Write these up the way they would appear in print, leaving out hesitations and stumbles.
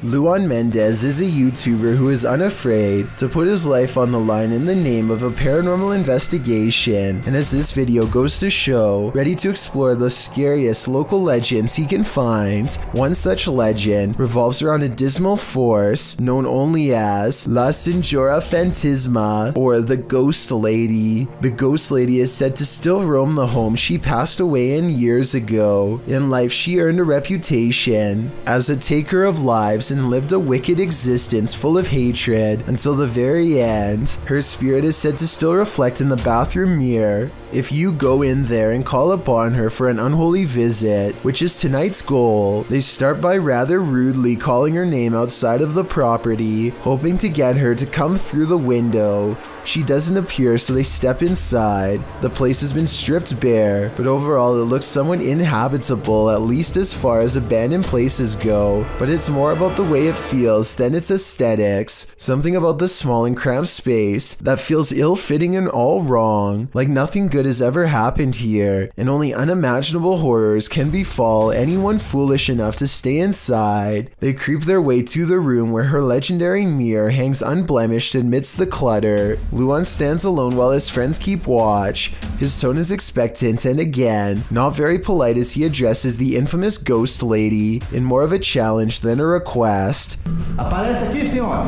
Luan Mendez is a YouTuber who is unafraid to put his life on the line in the name of a paranormal investigation, and as this video goes to show, ready to explore the scariest local legends he can find. One such legend revolves around a dismal force known only as La Señora Fantasma, or the Ghost Lady. The Ghost Lady is said to still roam the home she passed away in years ago. In life, she earned a reputation as a taker of lives and lived a wicked existence full of hatred until the very end. Her spirit is said to still reflect in the bathroom mirror if you go in there and call upon her for an unholy visit, which is tonight's goal. They start by rather rudely calling her name outside of the property, hoping to get her to come through the window. She doesn't appear, so they step inside. The place has been stripped bare, but overall it looks somewhat inhabitable, at least as far as abandoned places go, but it's more about the way it feels than its aesthetics. Something about the small and cramped space that feels ill-fitting and all wrong, like nothing good has ever happened here, and only unimaginable horrors can befall anyone foolish enough to stay inside. They creep their way to the room where her legendary mirror hangs unblemished amidst the clutter. Luan stands alone while his friends keep watch. His tone is expectant and again, not very polite as he addresses the infamous Ghost Lady in more of a challenge than a request. Aparece aqui, senhora.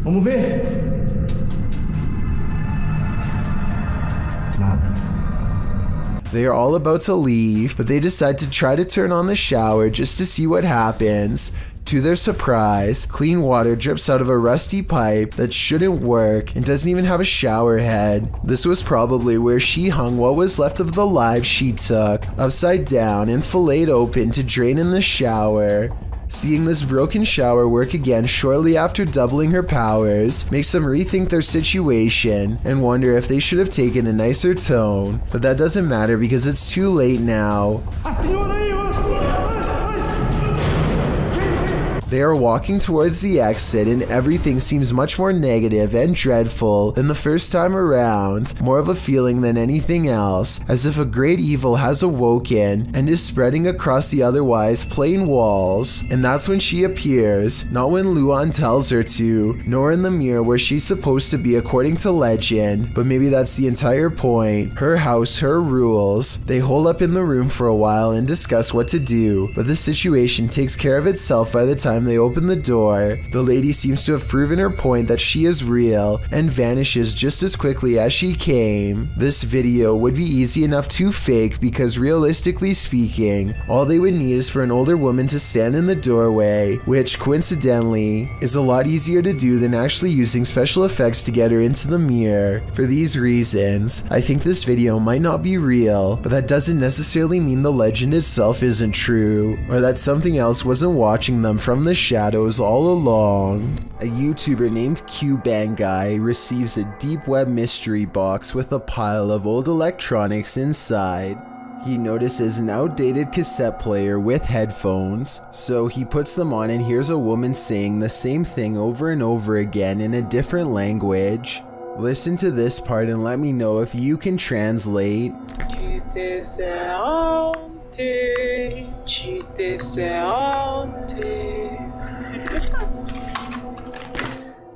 Vamos ver. Nada. They are all about to leave, but they decide to try to turn on the shower just to see what happens. To their surprise, clean water drips out of a rusty pipe that shouldn't work and doesn't even have a shower head. This was probably where she hung what was left of the lives she took, upside down and filleted open to drain in the shower. Seeing this broken shower work again shortly after doubling her powers makes them rethink their situation and wonder if they should have taken a nicer tone, but that doesn't matter because it's too late now. They are walking towards the exit and everything seems much more negative and dreadful than the first time around, more of a feeling than anything else, as if a great evil has awoken and is spreading across the otherwise plain walls. And that's when she appears, not when Luan tells her to, nor in the mirror where she's supposed to be according to legend, but maybe that's the entire point. Her house, her rules. They hole up in the room for a while and discuss what to do, but the situation takes care of itself by the time they open the door. The lady seems to have proven her point that she is real and vanishes just as quickly as she came. This video would be easy enough to fake because realistically speaking, all they would need is for an older woman to stand in the doorway, which coincidentally is a lot easier to do than actually using special effects to get her into the mirror. For these reasons, I think this video might not be real, but that doesn't necessarily mean the legend itself isn't true, or that something else wasn't watching them from the shadows all along. A YouTuber named Guy receives a deep web mystery box with a pile of old electronics inside. He notices an outdated cassette player with headphones, so he puts them on and hears a woman saying the same thing over and over again in a different language. Listen to this part and let me know if you can translate.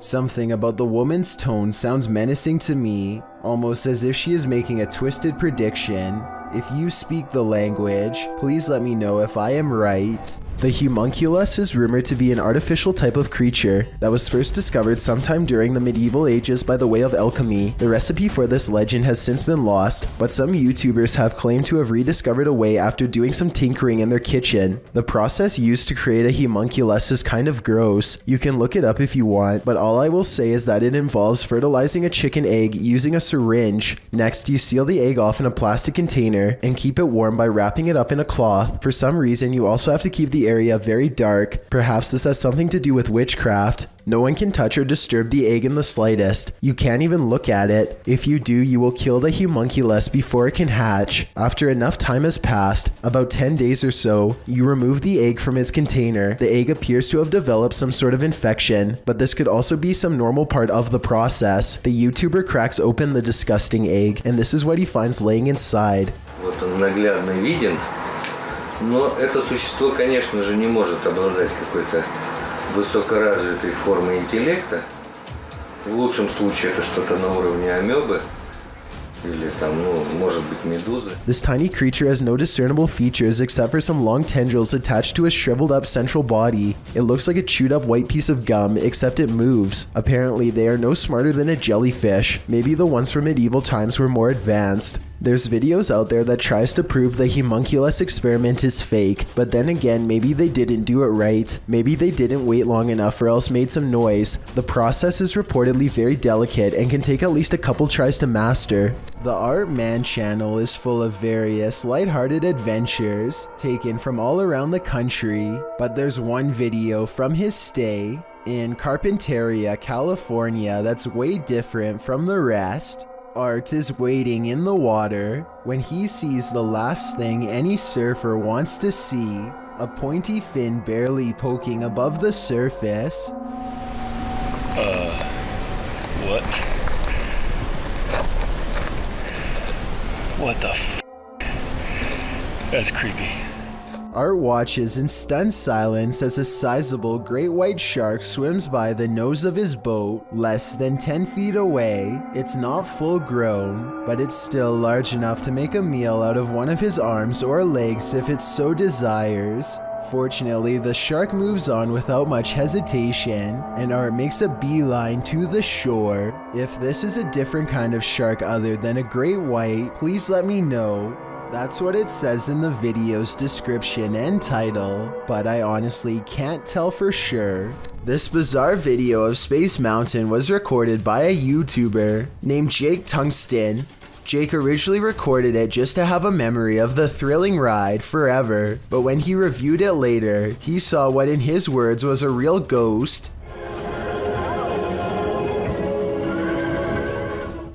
Something about the woman's tone sounds menacing to me, almost as if she is making a twisted prediction. If you speak the language, please let me know if I am right. The homunculus is rumored to be an artificial type of creature that was first discovered sometime during the medieval ages by the way of alchemy. The recipe for this legend has since been lost, but some YouTubers have claimed to have rediscovered a way after doing some tinkering in their kitchen. The process used to create a homunculus is kind of gross. You can look it up if you want, but all I will say is that it involves fertilizing a chicken egg using a syringe. Next, you seal the egg off in a plastic container and keep it warm by wrapping it up in a cloth. For some reason, you also have to keep the area very dark. Perhaps this has something to do with witchcraft. No one can touch or disturb the egg in the slightest. You can't even look at it. If you do, you will kill the homunculus before it can hatch. After enough time has passed, about 10 days or so, you remove the egg from its container. The egg appears to have developed some sort of infection, but this could also be some normal part of the process. The YouTuber cracks open the disgusting egg, and this is what he finds laying inside. Вот он наглядно виден. Но это существо, конечно же, не может обладать какой-то высокоразвитой формой интеллекта. В лучшем случае это что-то на уровне амебы. Или там, может быть, медузы. This tiny creature has no discernible features except for some long tendrils attached to a shriveled up central body. It looks like a chewed up white piece of gum, except it moves. Apparently, they are no smarter than a jellyfish. Maybe the ones from medieval times were more advanced. There's videos out there that tries to prove the homunculus experiment is fake, but then again, maybe they didn't do it right. Maybe they didn't wait long enough or else made some noise. The process is reportedly very delicate and can take at least a couple tries to master. The Art Man channel is full of various lighthearted adventures taken from all around the country, but there's one video from his stay in Carpinteria, California that's way different from the rest. Art is wading in the water when he sees the last thing any surfer wants to see, a pointy fin barely poking above the surface. What? What the f? That's creepy. Art watches in stunned silence as a sizable great white shark swims by the nose of his boat, less than 10 feet away. It's not full grown, but it's still large enough to make a meal out of one of his arms or legs if it so desires. Fortunately, the shark moves on without much hesitation, and Art makes a beeline to the shore. If this is a different kind of shark other than a great white, please let me know. That's what it says in the video's description and title, but I honestly can't tell for sure. This bizarre video of Space Mountain was recorded by a YouTuber named Jake Tungsten. Jake originally recorded it just to have a memory of the thrilling ride forever, but when he reviewed it later, he saw what in his words was a real ghost.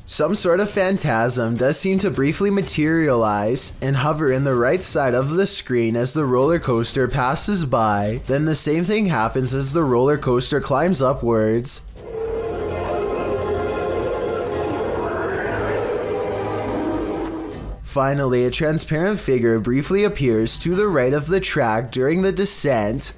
Some sort of phantasm does seem to briefly materialize and hover in the right side of the screen as the roller coaster passes by. Then the same thing happens as the roller coaster climbs upwards. Finally, a transparent figure briefly appears to the right of the track during the descent.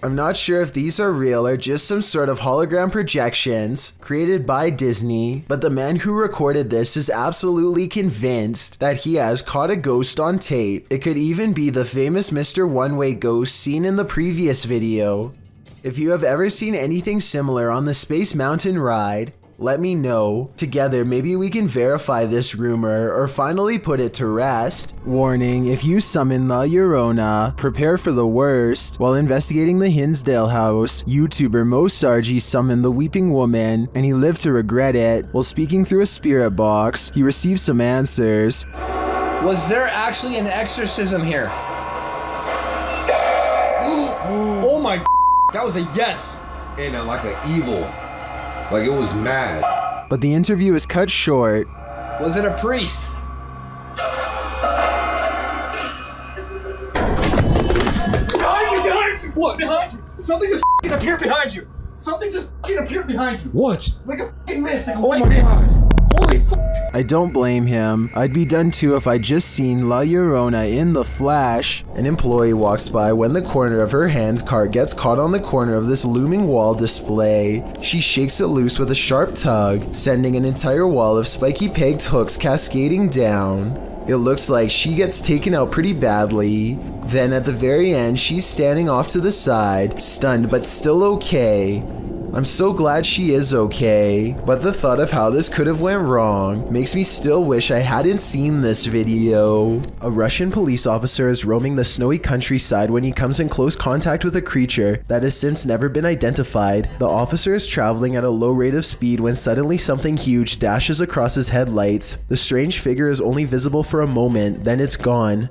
I'm not sure if these are real or just some sort of hologram projections created by Disney, but the man who recorded this is absolutely convinced that he has caught a ghost on tape. It could even be the famous Mr. One-Way ghost seen in the previous video. If you have ever seen anything similar on the Space Mountain ride, let me know. Together, maybe we can verify this rumor or finally put it to rest. Warning, if you summon the Llorona, prepare for the worst. While investigating the Hinsdale house, YouTuber Mo Sargi summoned the Weeping Woman, and he lived to regret it. While speaking through a spirit box, he received some answers. Was there actually an exorcism here? Oh my, that was a yes. And like an evil. Like it was mad. But the interview is cut short. Was it a priest? Behind you! Behind you! What? Behind you! Something just f***ing appeared behind you! Something just f***ing appeared behind you! What? Like a f***ing mist, like a Oh white my mist! god. Holy f***! I don't blame him. I'd be done too if I'd just seen La Llorona in the flash. An employee walks by when the corner of her hand cart gets caught on the corner of this looming wall display. She shakes it loose with a sharp tug, sending an entire wall of spiky pegged hooks cascading down. It looks like she gets taken out pretty badly. Then at the very end, she's standing off to the side, stunned but still okay. I'm so glad she is okay, but the thought of how this could have went wrong makes me still wish I hadn't seen this video. A Russian police officer is roaming the snowy countryside when he comes in close contact with a creature that has since never been identified. The officer is traveling at a low rate of speed when suddenly something huge dashes across his headlights. The strange figure is only visible for a moment, then it's gone.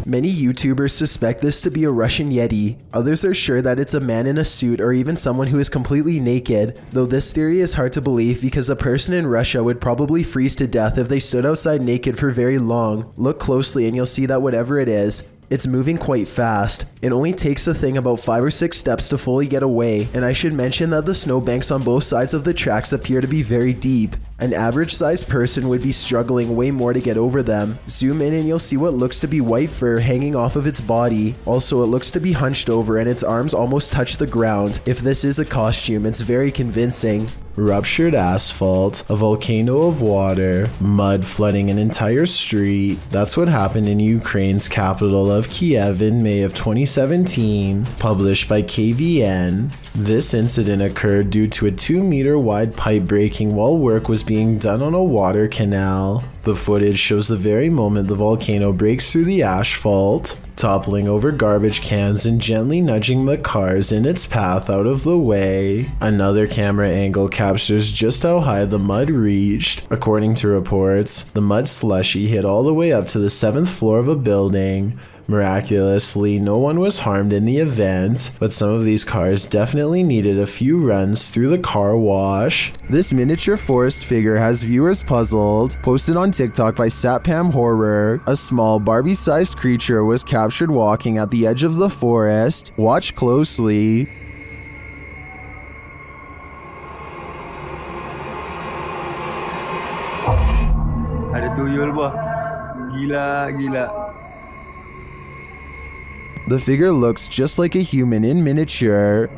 Many YouTubers suspect this to be a Russian Yeti. Others are sure that it's a man in a suit or even someone who is completely naked, though this theory is hard to believe because a person in Russia would probably freeze to death if they stood outside naked for very long. Look closely and you'll see that whatever it is, It's moving quite fast. It only takes the thing about 5 or 6 steps to fully get away, and I should mention that the snowbanks on both sides of the tracks appear to be very deep. An average sized person would be struggling way more to get over them. Zoom in and you'll see what looks to be white fur hanging off of its body. Also, it looks to be hunched over and its arms almost touch the ground. If this is a costume, it's very convincing. Ruptured asphalt, a volcano of water, mud flooding an entire street. That's what happened in Ukraine's capital of Kiev in May of 2017, published by KVN. This incident occurred due to a 2-meter wide pipe breaking while work was being done on a water canal. The footage shows the very moment the volcano breaks through the asphalt, toppling over garbage cans and gently nudging the cars in its path out of the way. Another camera angle captures just how high the mud reached. According to reports, the mud slushy hit all the way up to the 7th floor of a building. Miraculously, no one was harmed in the event, but some of these cars definitely needed a few runs through the car wash. This miniature forest figure has viewers puzzled. Posted on TikTok by Satpam Horror, a small Barbie-sized creature was captured walking at the edge of the forest. Watch closely. Ada tuyul bah. Gila. The figure looks just like a human in miniature.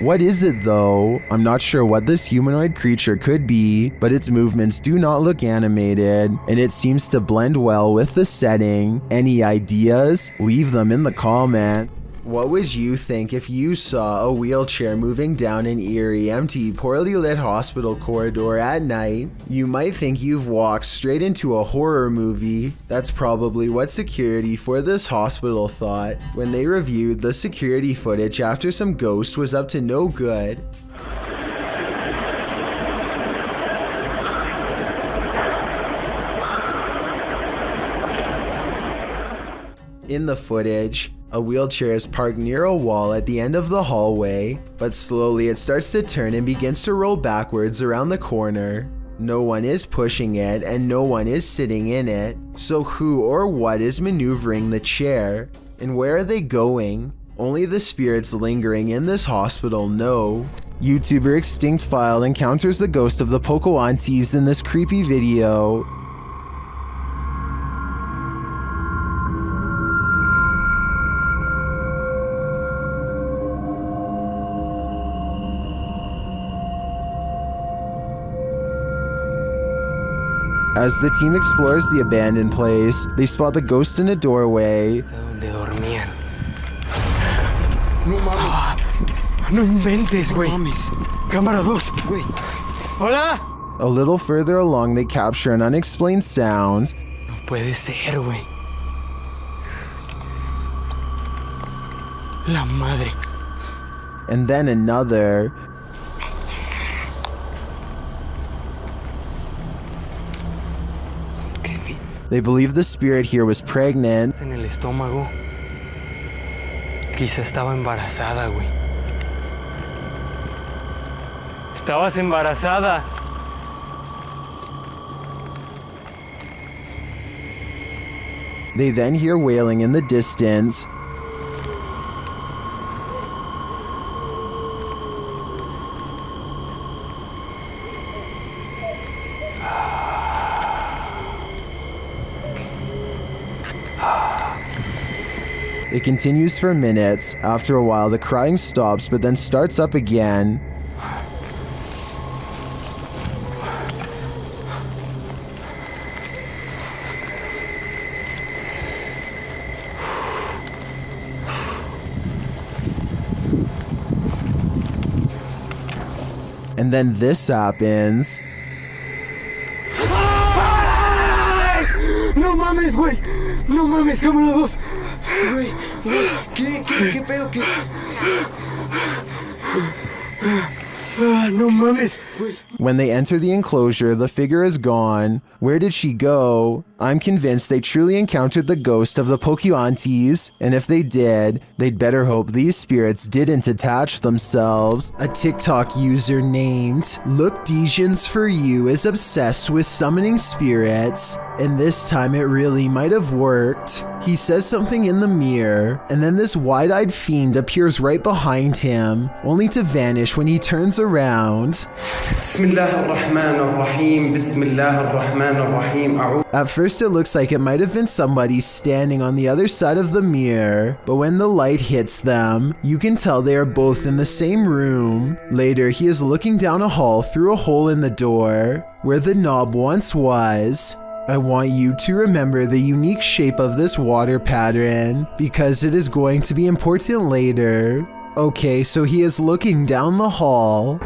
What is it though? I'm not sure what this humanoid creature could be, but its movements do not look animated, and it seems to blend well with the setting. Any ideas? Leave them in the comment. What would you think if you saw a wheelchair moving down an eerie, empty, poorly lit hospital corridor at night? You might think you've walked straight into a horror movie. That's probably what security for this hospital thought when they reviewed the security footage after some ghost was up to no good. In the footage, a wheelchair is parked near a wall at the end of the hallway, but slowly it starts to turn and begins to roll backwards around the corner. No one is pushing it and no one is sitting in it, so who or what is maneuvering the chair? And where are they going? Only the spirits lingering in this hospital know. YouTuber Extinct File encounters the ghost of the Poco aunties in this creepy video. As the team explores the abandoned place, they spot the ghost in a doorway. Donde dormían. No mames. No inventes, güey. No mames. Cámara 2, güey. Hola. A little further along, they capture an unexplained sound. No puede ser, güey. La madre. And then another. They believe the spirit here was pregnant. En el estómago. Quizá estaba embarazada, güey. Estabas embarazada. They then hear wailing in the distance. It continues for minutes. After a while, the crying stops, but then starts up again. And then this happens. No mames, güey. No mames, cámara 2. Güey, ¿qué pedo? No mames. When they enter the enclosure, the figure is gone. Where did she go? I'm convinced they truly encountered the ghost of the Poconos, and if they did, they'd better hope these spirits didn't attach themselves. A TikTok user named Look Desions For You is obsessed with summoning spirits, and this time it really might have worked. He says something in the mirror, and then this wide-eyed fiend appears right behind him, only to vanish when he turns around. At first it looks like it might have been somebody standing on the other side of the mirror, but when the light hits them, you can tell they are both in the same room. Later, he is looking down a hall through a hole in the door, where the knob once was. I want you to remember the unique shape of this water pattern, because it is going to be important later. Okay, so he is looking down the hall.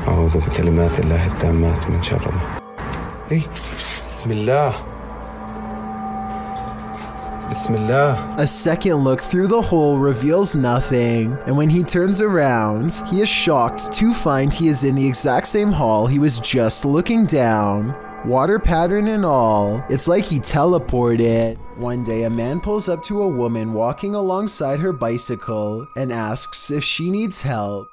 A second look through the hole reveals nothing, and when he turns around, he is shocked to find he is in the exact same hall he was just looking down. Water pattern and all, it's like he teleported. One day, a man pulls up to a woman walking alongside her bicycle and asks if she needs help.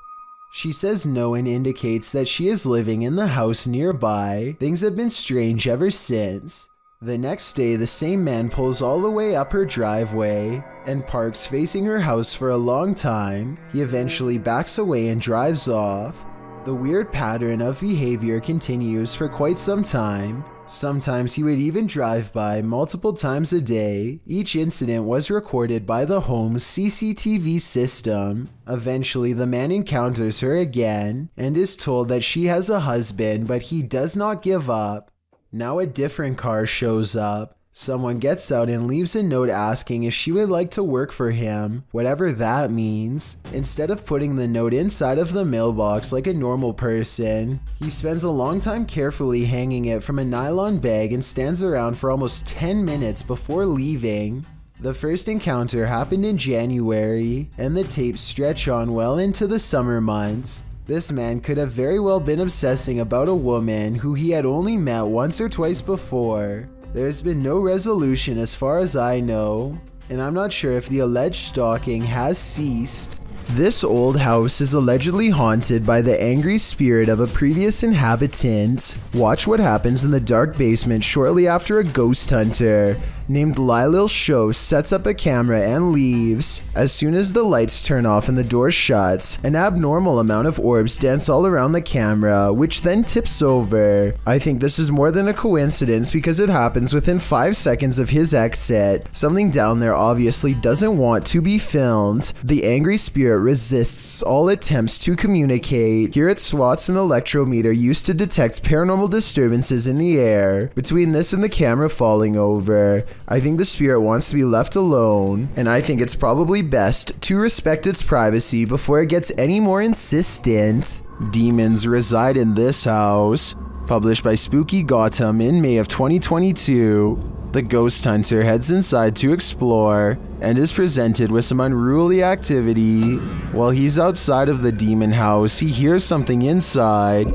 She says no and indicates that she is living in the house nearby. Things have been strange ever since. The next day, the same man pulls all the way up her driveway and parks facing her house for a long time. He eventually backs away and drives off. The weird pattern of behavior continues for quite some time. Sometimes he would even drive by multiple times a day. Each incident was recorded by the home's CCTV system. Eventually, the man encounters her again and is told that she has a husband, but he does not give up. Now a different car shows up. Someone gets out and leaves a note asking if she would like to work for him, whatever that means. Instead of putting the note inside of the mailbox like a normal person, he spends a long time carefully hanging it from a nylon bag and stands around for almost 10 minutes before leaving. The first encounter happened in January, and the tapes stretch on well into the summer months. This man could have very well been obsessing about a woman who he had only met once or twice before. There's been no resolution as far as I know, and I'm not sure if the alleged stalking has ceased. This old house is allegedly haunted by the angry spirit of a previous inhabitant. Watch what happens in the dark basement shortly after a ghost hunter named Lylil Show sets up a camera and leaves. As soon as the lights turn off and the door shuts, an abnormal amount of orbs dance all around the camera, which then tips over. I think this is more than a coincidence because it happens within 5 seconds of his exit. Something down there obviously doesn't want to be filmed. The angry spirit resists all attempts to communicate. Here it swats an electrometer used to detect paranormal disturbances in the air. Between this and the camera falling over, I think the spirit wants to be left alone, and I think it's probably best to respect its privacy before it gets any more insistent. Demons reside in this house. Published by Spooky Gotham in May of 2022. The ghost hunter heads inside to explore and is presented with some unruly activity. While he's outside of the demon house, he hears something inside.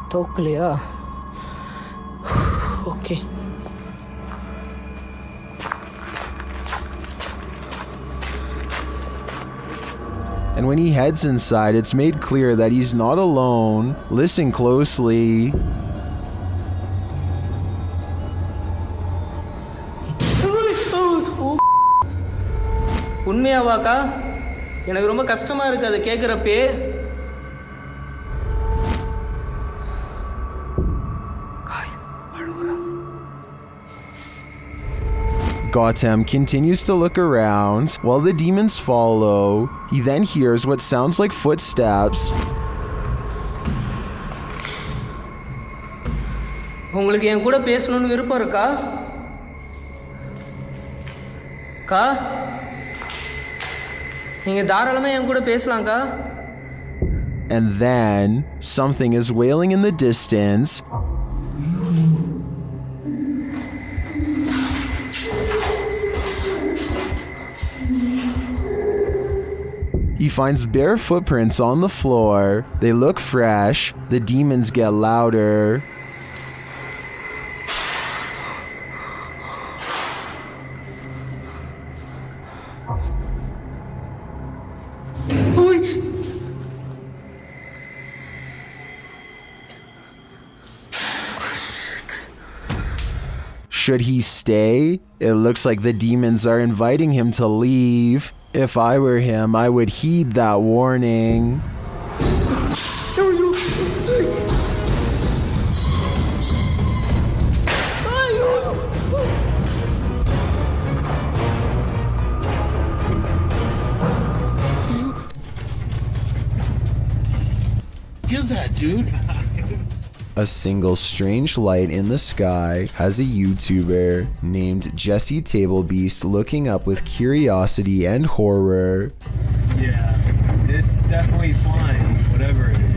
Toklia. Okay. And when he heads inside, it's made clear that he's not alone. Listen closely. உண்மையாவாக்கா எனக்கு ரொம்ப கஷ்டமா இருக்கு அதை கேக்குறப்பே. Gotham continues to look around while the demons follow. He then hears what sounds like footsteps. உங்களுக்கு என் கூட பேசணும்னு விருப்பம் இருக்கா? கா நீங்க தாராளமா என் கூட பேசலாம்க்கா. And then something is wailing in the distance. He finds bare footprints on the floor. They look fresh. The demons get louder. Should he stay? It looks like the demons are inviting him to leave. If I were him, I would heed that warning. What is that, dude? A single strange light in the sky has a YouTuber named Jesse Tablebeast looking up with curiosity and horror. Yeah, it's definitely flying, whatever it is.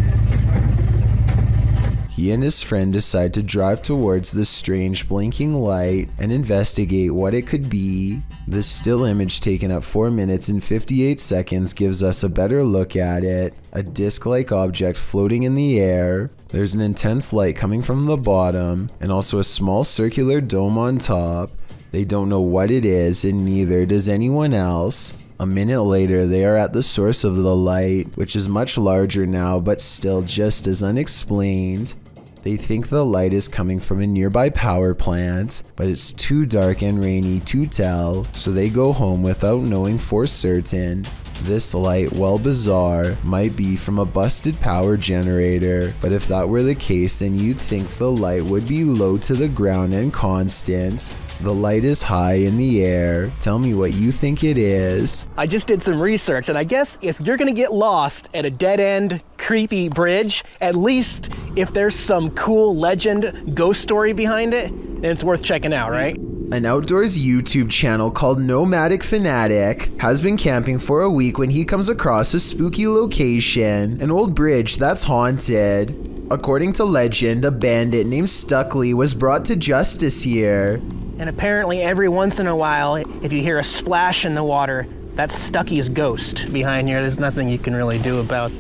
He and his friend decide to drive towards the strange blinking light and investigate what it could be. The still image taken at 4 minutes and 58 seconds gives us a better look at it. A disc-like object floating in the air. There's an intense light coming from the bottom and also a small circular dome on top. They don't know what it is and neither does anyone else. A minute later, they are at the source of the light, which is much larger now but still just as unexplained. They think the light is coming from a nearby power plant, but it's too dark and rainy to tell, so they go home without knowing for certain. This light, while bizarre, might be from a busted power generator, but if that were the case, then you'd think the light would be low to the ground and constant. The light is high in the air. Tell me what you think it is. I just did some research, and I guess if you're gonna get lost at a dead-end, creepy bridge, at least if there's some cool legend, ghost story behind it, then it's worth checking out, right? An outdoors YouTube channel called Nomadic Fanatic has been camping for a week when he comes across a spooky location, an old bridge that's haunted. According to legend, a bandit named Stuckley was brought to justice here. And apparently every once in a while, if you hear a splash in the water, that's Stucky's ghost behind here. There's nothing you can really do about.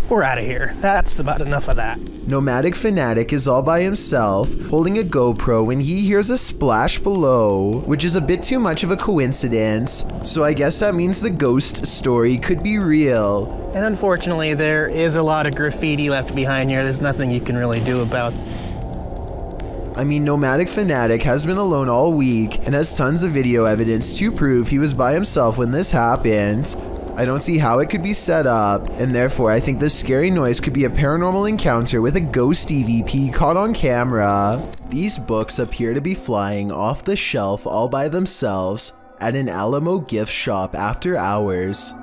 We're out of here. That's about enough of that. Nomadic Fanatic is all by himself, holding a GoPro when he hears a splash below, which is a bit too much of a coincidence, so I guess that means the ghost story could be real. And unfortunately, there is a lot of graffiti left behind here. There's nothing you can really do about. I mean, Nomadic Fanatic has been alone all week and has tons of video evidence to prove he was by himself when this happened. I don't see how it could be set up, and therefore I think this scary noise could be a paranormal encounter with a ghost EVP caught on camera. These books appear to be flying off the shelf all by themselves at an Alamo gift shop after hours.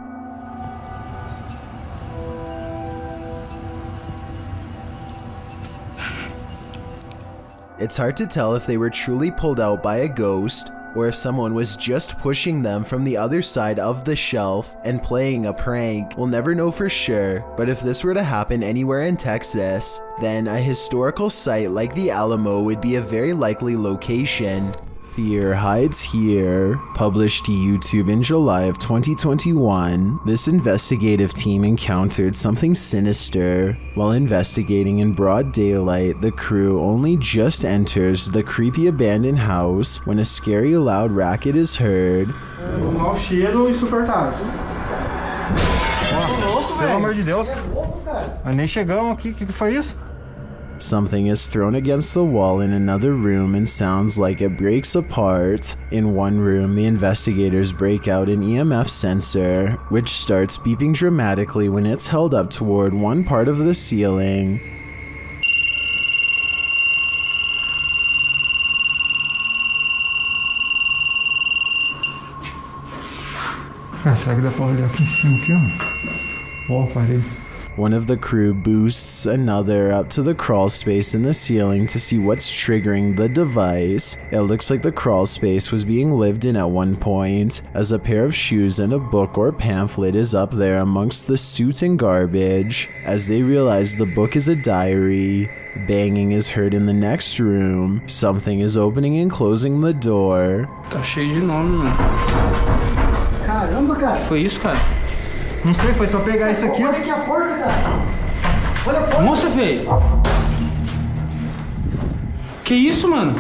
It's hard to tell if they were truly pulled out by a ghost or if someone was just pushing them from the other side of the shelf and playing a prank. We'll never know for sure, but if this were to happen anywhere in Texas, then a historical site like the Alamo would be a very likely location. Fear hides here. Published to YouTube in July of 2021, this investigative team encountered something sinister. While investigating in broad daylight, the crew only just enters the creepy abandoned house when a scary loud racket is heard. Mau cheiro insuportável. Pelo amor de Deus. Mas nem chegamos aqui, o que foi isso? Something is thrown against the wall in another room and sounds like it breaks apart. In one room, the investigators break out an EMF sensor, which starts beeping dramatically when it's held up toward one part of the ceiling. Ah, será que dá pra olhar aqui em cima, aqui, ó? Ó, parei. One of the crew boosts another up to the crawl space in the ceiling to see what's triggering the device. It looks like the crawl space was being lived in at one point, as a pair of shoes and a book or pamphlet is up there amongst the soot and garbage. As they realize the book is a diary, banging is heard in the next room. Something is opening and closing the door. Tá cheio de nome, mano. Caramba, cara. Foi isso, cara? Não sei, foi só pegar isso aqui. Olha aqui a porta, cara. Olha a porta. Nossa, velho. Que isso, mano?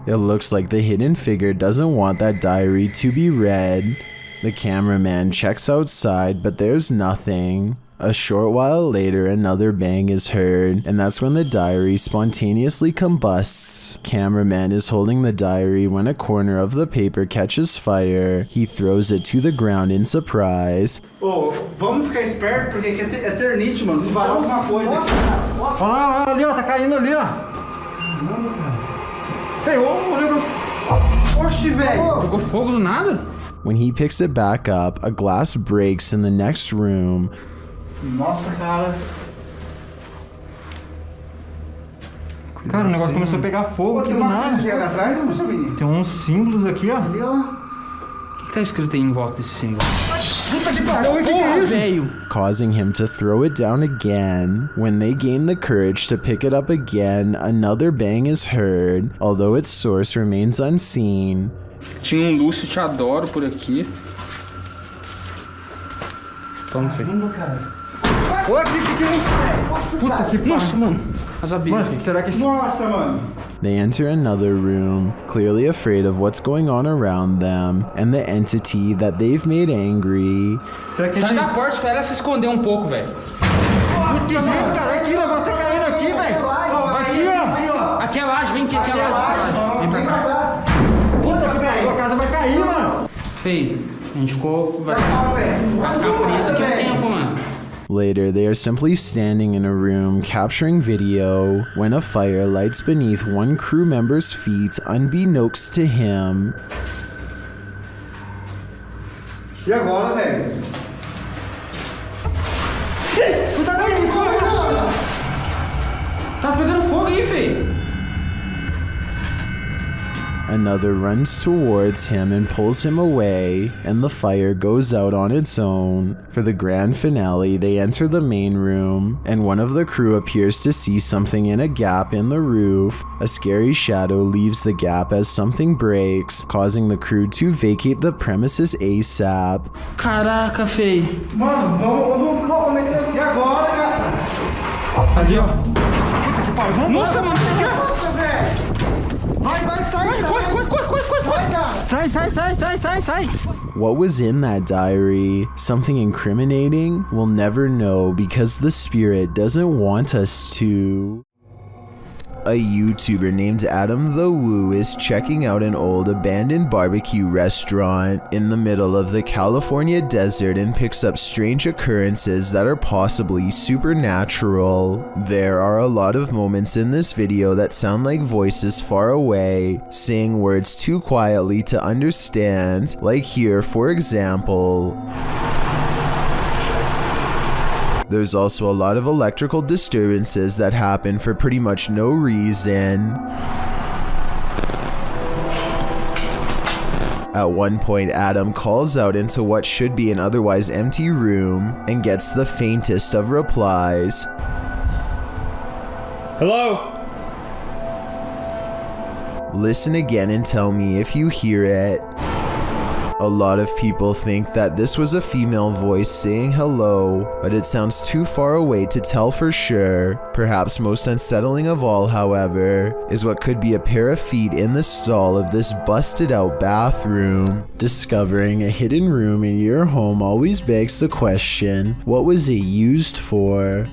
It looks like the hidden figure doesn't want that diary to be read. The cameraman checks outside, but there's nothing. A short while later, another bang is heard, and that's when the diary spontaneously combusts. Cameraman is holding the diary when a corner of the paper catches fire. He throws it to the ground in surprise. Ô, vamos ficar esperto porque aqui é eternite, mano. Se vai alguma coisa aqui. Ó, ali, ó, tá caindo ali, ó. Caramba, cara. Ei, ô, o negócio. Oxi, velho. Pegou fogo do nada? When he picks it back up, a glass breaks in the next room. Nossa, cara. Cara, o negócio começou a pegar fogo aqui do nada. Tem uns símbolos aqui, ó. Ali, ó. O que tá escrito aí em volta desse símbolo? Puta que pariu, o que é isso? Velho. Causing him to throw it down again. When they gain the courage to pick it up again, another bang is heard, although its source remains unseen. Tinha um Lúcio Te Adoro por aqui. Toma, filho. Caramba, cara. Olha aqui, que é isso, velho? Nossa, puta que pariu. Nossa, mano. As abelhas. Mas será que isso... Nossa, mano. They enter another room, clearly afraid of what's going on around them and the entity that they've made angry. Sai da porta, espera ela se esconder um pouco, velho. Que jeito, cara. Aqui, o negócio tá caindo aqui, velho. Aqui, ó. Aqui é laje, vem aqui, aqui é laje. Vem pra cá. Puta que pariu, a casa vai cair, mano. Feio, a gente ficou... Vai ficar presa aqui um tempo, mano. Later, they are simply standing in a room capturing video when a fire lights beneath one crew member's feet unbeknownst to him. E agora, velho? Tá pegando fogo aí, feio. Another runs towards him and pulls him away, and the fire goes out on its own. For the grand finale, they enter the main room, and one of the crew appears to see something in a gap in the roof. A scary shadow leaves the gap as something breaks, causing the crew to vacate the premises ASAP. Caraca, feio. Mano, vamos como é que é? E agora, cara? Ali, ó. Puta que pariu. Nossa, mano, que é? Nossa, velho. Vai, sai, sai. What was in that diary? Something incriminating? We'll never know because the spirit doesn't want us to. A YouTuber named Adam the Woo is checking out an old abandoned barbecue restaurant in the middle of the California desert and picks up strange occurrences that are possibly supernatural. There are a lot of moments in this video that sound like voices far away, saying words too quietly to understand, like here for example. There's also a lot of electrical disturbances that happen for pretty much no reason. At one point, Adam calls out into what should be an otherwise empty room and gets the faintest of replies. Hello? Listen again and tell me if you hear it. A lot of people think that this was a female voice saying hello, but it sounds too far away to tell for sure. Perhaps most unsettling of all, however, is what could be a pair of feet in the stall of this busted out bathroom. Discovering a hidden room in your home always begs the question, what was it used for?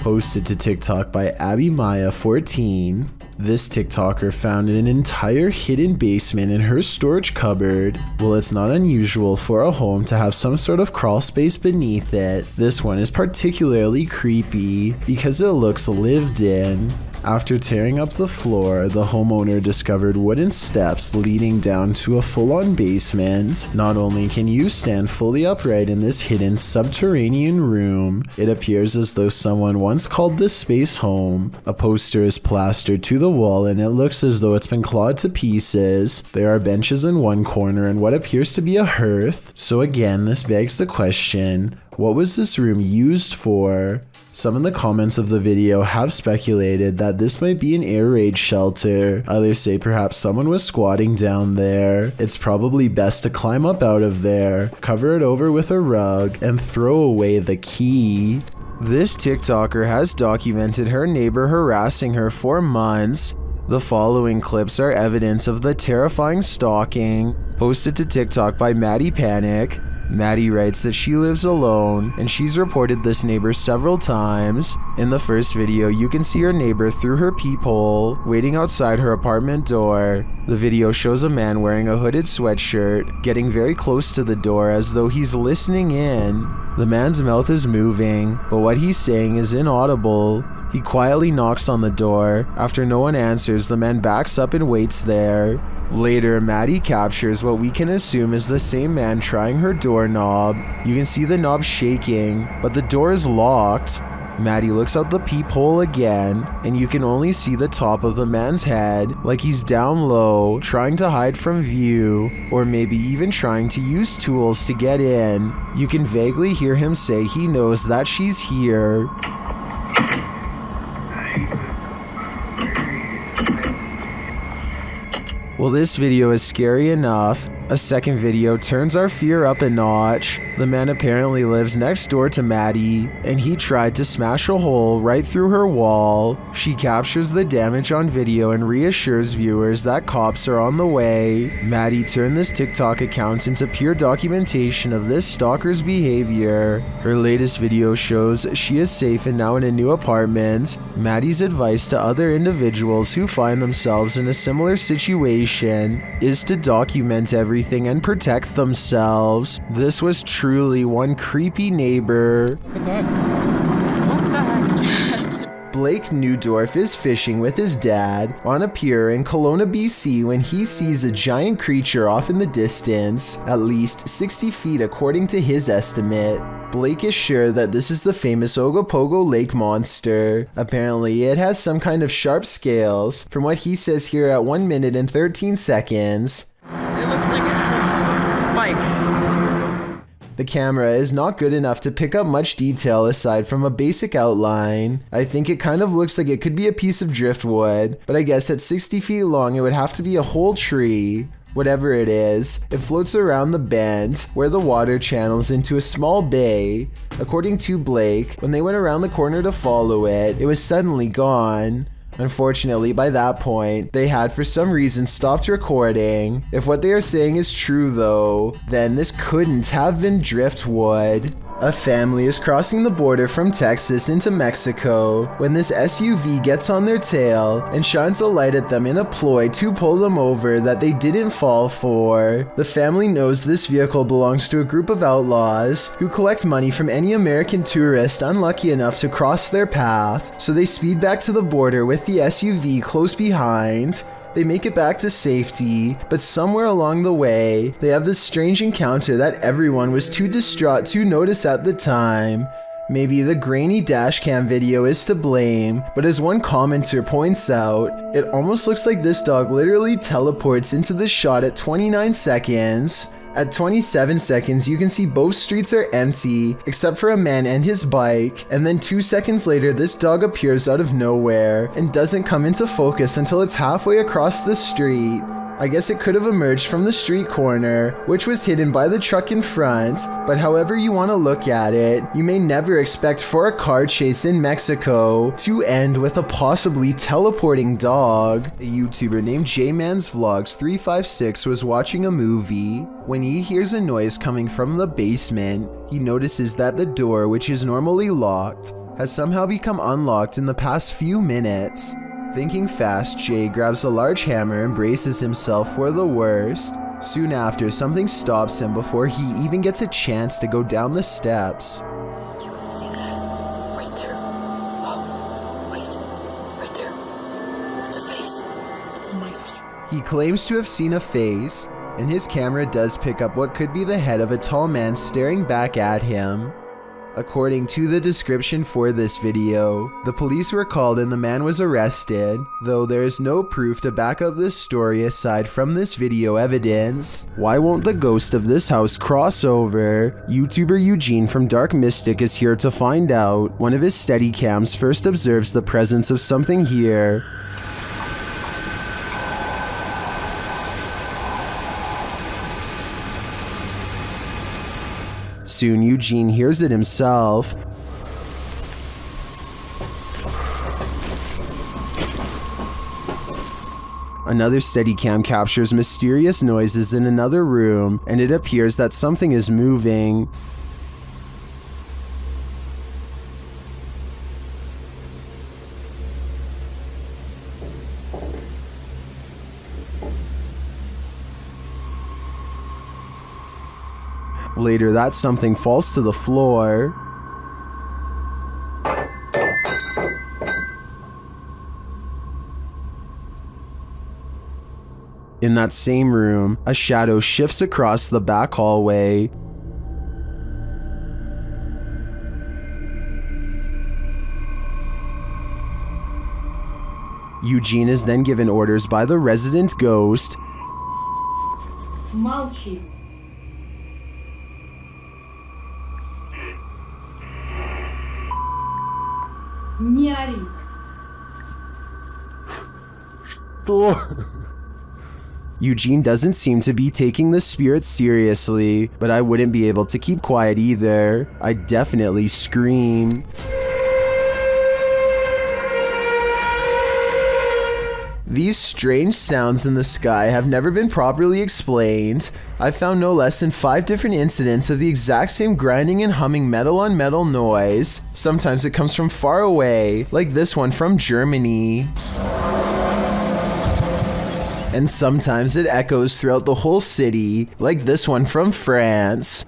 Posted to TikTok by AbbyMaya14. This TikToker found an entire hidden basement in her storage cupboard. Well, it's not unusual for a home to have some sort of crawl space beneath it. This one is particularly creepy because it looks lived in. After tearing up the floor, the homeowner discovered wooden steps leading down to a full-on basement. Not only can you stand fully upright in this hidden subterranean room, it appears as though someone once called this space home. A poster is plastered to the wall and it looks as though it's been clawed to pieces. There are benches in one corner and what appears to be a hearth. So again, this begs the question, what was this room used for? Some in the comments of the video have speculated that this might be an air raid shelter. Others say perhaps someone was squatting down there. It's probably best to climb up out of there, cover it over with a rug, and throw away the key. This TikToker has documented her neighbor harassing her for months. The following clips are evidence of the terrifying stalking, posted to TikTok by Maddie Panic. Maddie writes that she lives alone and she's reported this neighbor several times. In the first video, you can see her neighbor through her peephole, waiting outside her apartment door. The video shows a man wearing a hooded sweatshirt, getting very close to the door as though he's listening in. The man's mouth is moving, but what he's saying is inaudible. He quietly knocks on the door. After no one answers, the man backs up and waits there. Later, Maddie captures what we can assume is the same man trying her doorknob. You can see the knob shaking, but the door is locked. Maddie looks out the peephole again, and you can only see the top of the man's head, like he's down low, trying to hide from view, or maybe even trying to use tools to get in. You can vaguely hear him say he knows that she's here. Well, this video is scary enough. A second video turns our fear up a notch. The man apparently lives next door to Maddie, and he tried to smash a hole right through her wall. She captures the damage on video and reassures viewers that cops are on the way. Maddie turned this TikTok account into pure documentation of this stalker's behavior. Her latest video shows she is safe and now in a new apartment. Maddie's advice to other individuals who find themselves in a similar situation is to document everything and protect themselves. This was truly one creepy neighbor. Look at that. What the heck? Blake Newdorf is fishing with his dad on a pier in Kelowna, BC when he sees a giant creature off in the distance, at least 60 feet according to his estimate. Blake is sure that this is the famous Ogopogo lake monster. Apparently, it has some kind of sharp scales, from what he says here at 1 minute and 13 seconds. It looks like it has spikes. The camera is not good enough to pick up much detail aside from a basic outline. I think it kind of looks like it could be a piece of driftwood, but I guess at 60 feet long it would have to be a whole tree. Whatever it is, it floats around the bend where the water channels into a small bay. According to Blake, when they went around the corner to follow it, it was suddenly gone. Unfortunately, by that point, they had for some reason stopped recording. If what they are saying is true though, then this couldn't have been driftwood. A family is crossing the border from Texas into Mexico when this SUV gets on their tail and shines a light at them in a ploy to pull them over that they didn't fall for. The family knows this vehicle belongs to a group of outlaws who collect money from any American tourist unlucky enough to cross their path, so they speed back to the border with the SUV close behind. They make it back to safety, but somewhere along the way, they have this strange encounter that everyone was too distraught to notice at the time. Maybe the grainy dashcam video is to blame, but as one commenter points out, it almost looks like this dog literally teleports into the shot at 29 seconds. At 27 seconds, you can see both streets are empty, except for a man and his bike, and then 2 seconds later, this dog appears out of nowhere and doesn't come into focus until it's halfway across the street. I guess it could have emerged from the street corner, which was hidden by the truck in front, but however you want to look at it, you may never expect for a car chase in Mexico to end with a possibly teleporting dog. A YouTuber named JMansVlogs356 was watching a movie. When he hears a noise coming from the basement, he notices that the door, which is normally locked, has somehow become unlocked in the past few minutes. Thinking fast, Jay grabs a large hammer and braces himself for the worst. Soon after, something stops him before he even gets a chance to go down the steps. Right there. Oh, wait. Right there. That's a face. Oh my gosh. He claims to have seen a face, and his camera does pick up what could be the head of a tall man staring back at him. According to the description for this video, the police were called and the man was arrested, though there is no proof to back up this story aside from this video evidence. Why won't the ghost of this house cross over? YouTuber Eugene from Dark Mystic is here to find out. One of his Steadicams first observes the presence of something here. Soon Eugene hears it himself. Another Steadicam captures mysterious noises in another room, and it appears that something is moving. Later, that something falls to the floor. In that same room, a shadow shifts across the back hallway. Eugene is then given orders by the resident ghost. Молчи. Не ори. Eugene doesn't seem to be taking the spirit seriously, but I wouldn't be able to keep quiet either. I'd definitely scream. These strange sounds in the sky have never been properly explained. I've found no less than 5 different incidents of the exact same grinding and humming metal on metal noise. Sometimes it comes from far away, like this one from Germany. And sometimes it echoes throughout the whole city, like this one from France.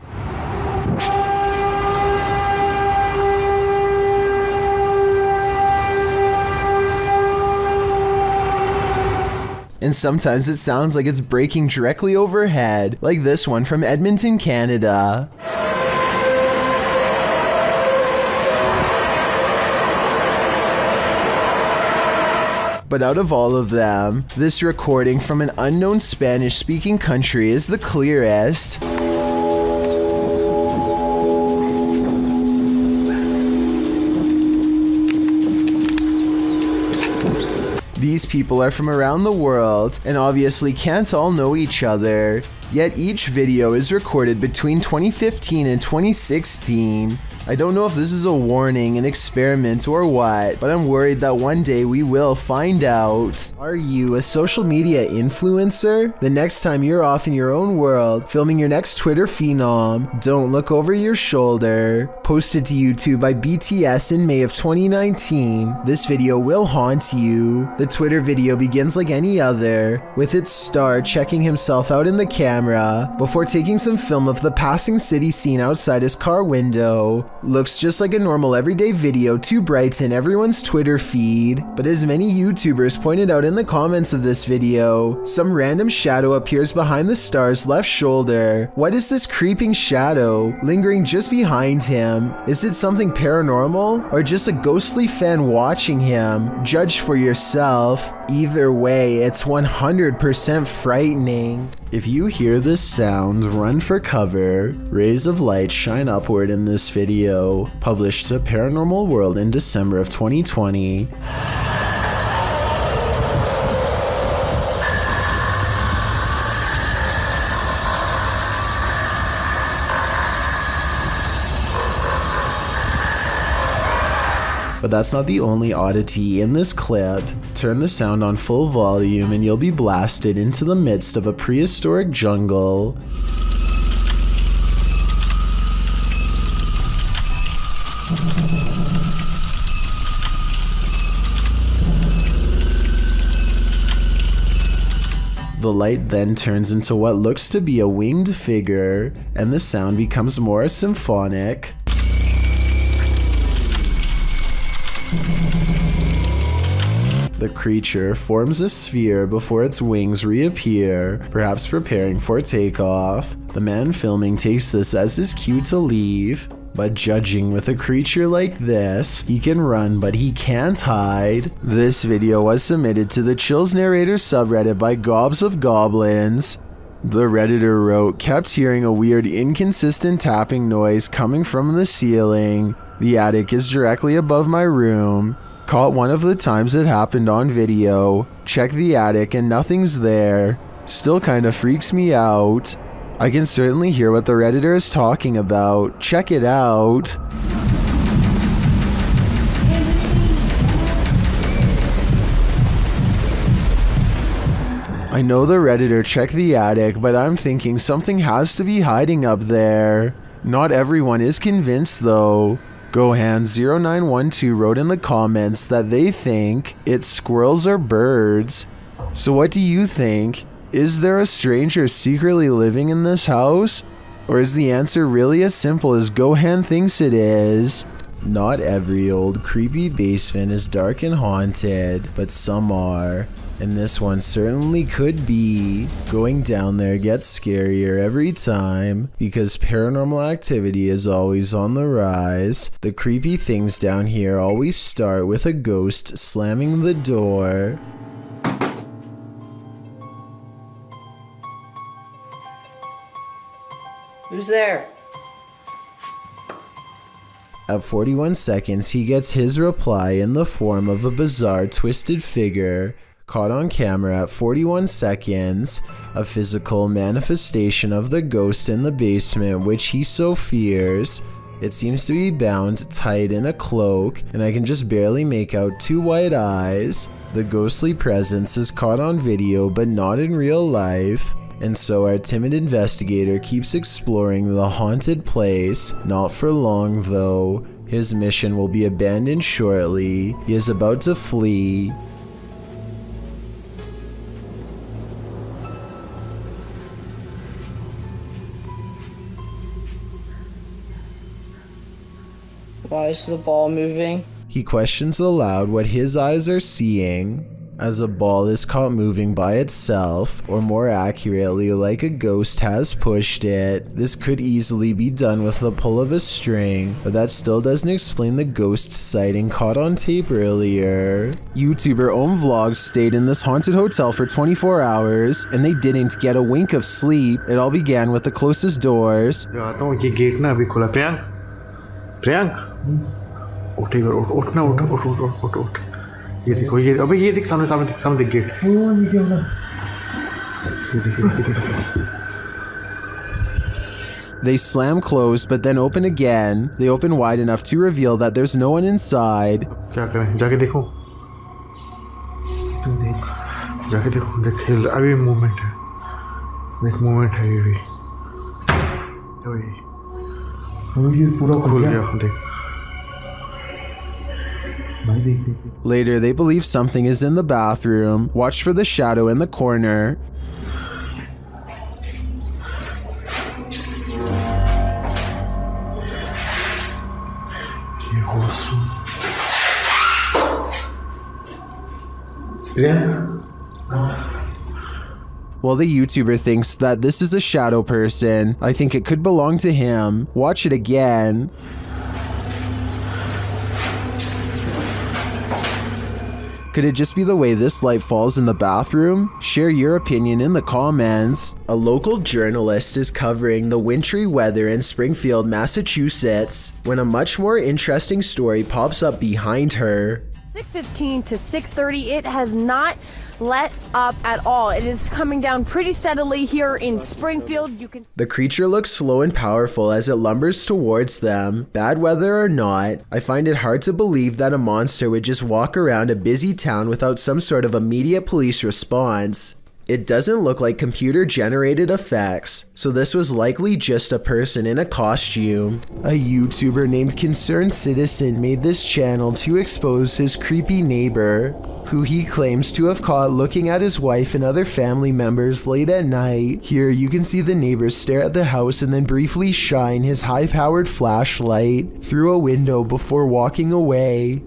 And sometimes it sounds like it's breaking directly overhead, like this one from Edmonton, Canada. But out of all of them, this recording from an unknown Spanish-speaking country is the clearest. These people are from around the world and obviously can't all know each other, yet each video is recorded between 2015 and 2016. I don't know if this is a warning, an experiment, or what, but I'm worried that one day we will find out. Are you a social media influencer? The next time you're off in your own world, filming your next Twitter phenom, don't look over your shoulder. Posted to YouTube by BTS in May of 2019, this video will haunt you. The Twitter video begins like any other, with its star checking himself out in the camera before taking some film of the passing city scene outside his car window. Looks just like a normal everyday video to brighten everyone's Twitter feed, but as many YouTubers pointed out in the comments of this video, some random shadow appears behind the star's left shoulder. What is this creeping shadow lingering just behind him? Is it something paranormal or just a ghostly fan watching him? Judge for yourself. Either way, it's 100% frightening. If you hear this sound, run for cover. Rays of light shine upward in this video, published to Paranormal World in December of 2020. But that's not the only oddity in this clip. Turn the sound on full volume and you'll be blasted into the midst of a prehistoric jungle. The light then turns into what looks to be a winged figure, and the sound becomes more symphonic. The creature forms a sphere before its wings reappear, perhaps preparing for takeoff. The man filming takes this as his cue to leave, but judging with a creature like this, he can run but he can't hide. This video was submitted to the Chills Narrator subreddit by Gobs of Goblins. The Redditor wrote, "Kept hearing a weird inconsistent tapping noise coming from the ceiling. The attic is directly above my room. Caught one of the times it happened on video. Check the attic and nothing's there. Still kinda freaks me out. I can certainly hear what the Redditor is talking about. Check it out." I know the Redditor checked the attic, but I'm thinking something has to be hiding up there. Not everyone is convinced though. Gohan0912 wrote in the comments that they think it's squirrels or birds. So what do you think? Is there a stranger secretly living in this house? Or is the answer really as simple as Gohan thinks it is? Not every old creepy basement is dark and haunted, but some are. And this one certainly could be. Going down there gets scarier every time because paranormal activity is always on the rise. The creepy things down here always start with a ghost slamming the door. Who's there? At 41 seconds, he gets his reply in the form of a bizarre twisted figure caught on camera at 41 seconds, a physical manifestation of the ghost in the basement which he so fears. It seems to be bound tight in a cloak, and I can just barely make out two white eyes. The ghostly presence is caught on video but not in real life. And so our timid investigator keeps exploring the haunted place. Not for long though. His mission will be abandoned shortly. He is about to flee. Why is the ball moving? He questions aloud what his eyes are seeing. As a ball is caught moving by itself, or more accurately, like a ghost has pushed it. This could easily be done with the pull of a string, but that still doesn't explain the ghost sighting caught on tape earlier. YouTuber Vlogs stayed in this haunted hotel for 24 hours, and they didn't get a wink of sleep. It all began with the closest doors. ये देखो ये अबे ये देख सामने देख gate ये देख They slam closed but then open again. They open wide enough to reveal that there's no one inside. क्या करें जाके देखो जाके देखो देख अभी मूवमेंट है देख मूवमेंट है ये पूरा खुल गया देख Later, they believe something is in the bathroom. Watch for the shadow in the corner. While the YouTuber thinks that this is a shadow person, I think it could belong to him. Watch it again. Could it just be the way this light falls in the bathroom? Share your opinion in the comments. A local journalist is covering the wintry weather in Springfield, Massachusetts, when a much more interesting story pops up behind her. 6:15 to 6:30, it has not let up at all. It is coming down pretty steadily here in Springfield. The creature looks slow and powerful as it lumbers towards them. Bad weather or not, I find it hard to believe that a monster would just walk around a busy town without some sort of immediate police response. It doesn't look like computer-generated effects, so this was likely just a person in a costume. A YouTuber named Concerned Citizen made this channel to expose his creepy neighbor, who he claims to have caught looking at his wife and other family members late at night. Here you can see the neighbor stare at the house and then briefly shine his high-powered flashlight through a window before walking away.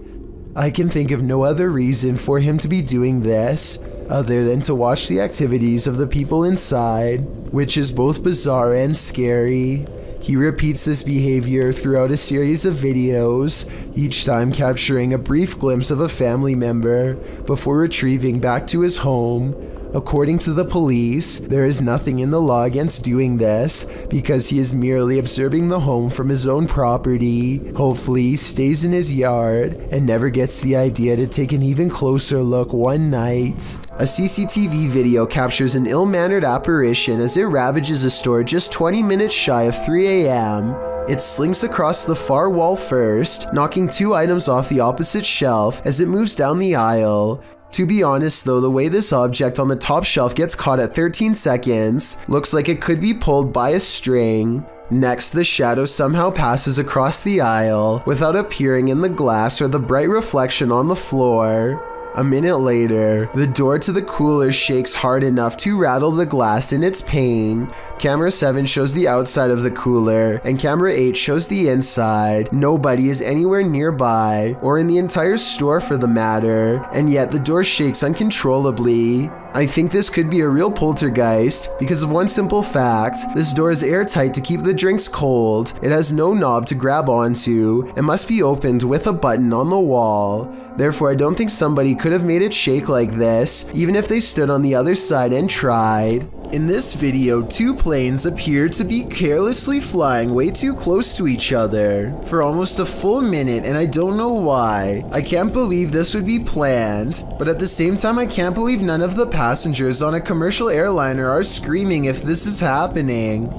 I can think of no other reason for him to be doing this other than to watch the activities of the people inside, which is both bizarre and scary. He repeats this behavior throughout a series of videos, each time capturing a brief glimpse of a family member before retrieving back to his home. According to the police, there is nothing in the law against doing this because he is merely observing the home from his own property. Hopefully he stays in his yard and never gets the idea to take an even closer look one night. A CCTV video captures an ill-mannered apparition as it ravages a store just 20 minutes shy of 3 a.m. It slinks across the far wall first, knocking two items off the opposite shelf as it moves down the aisle. To be honest though, the way this object on the top shelf gets caught at 13 seconds looks like it could be pulled by a string. Next, the shadow somehow passes across the aisle without appearing in the glass or the bright reflection on the floor. A minute later, the door to the cooler shakes hard enough to rattle the glass in its pain. Camera 7 shows the outside of the cooler, and camera 8 shows the inside. Nobody is anywhere nearby, or in the entire store for the matter, and yet the door shakes uncontrollably. I think this could be a real poltergeist because of one simple fact. This door is airtight to keep the drinks cold. It has no knob to grab onto. It must be opened with a button on the wall. Therefore, I don't think somebody could have made it shake like this, even if they stood on the other side and tried. In this video, two planes appear to be carelessly flying way too close to each other for almost a full minute, and I don't know why. I can't believe this would be planned, but at the same time I can't believe none of the passengers on a commercial airliner are screaming if this is happening.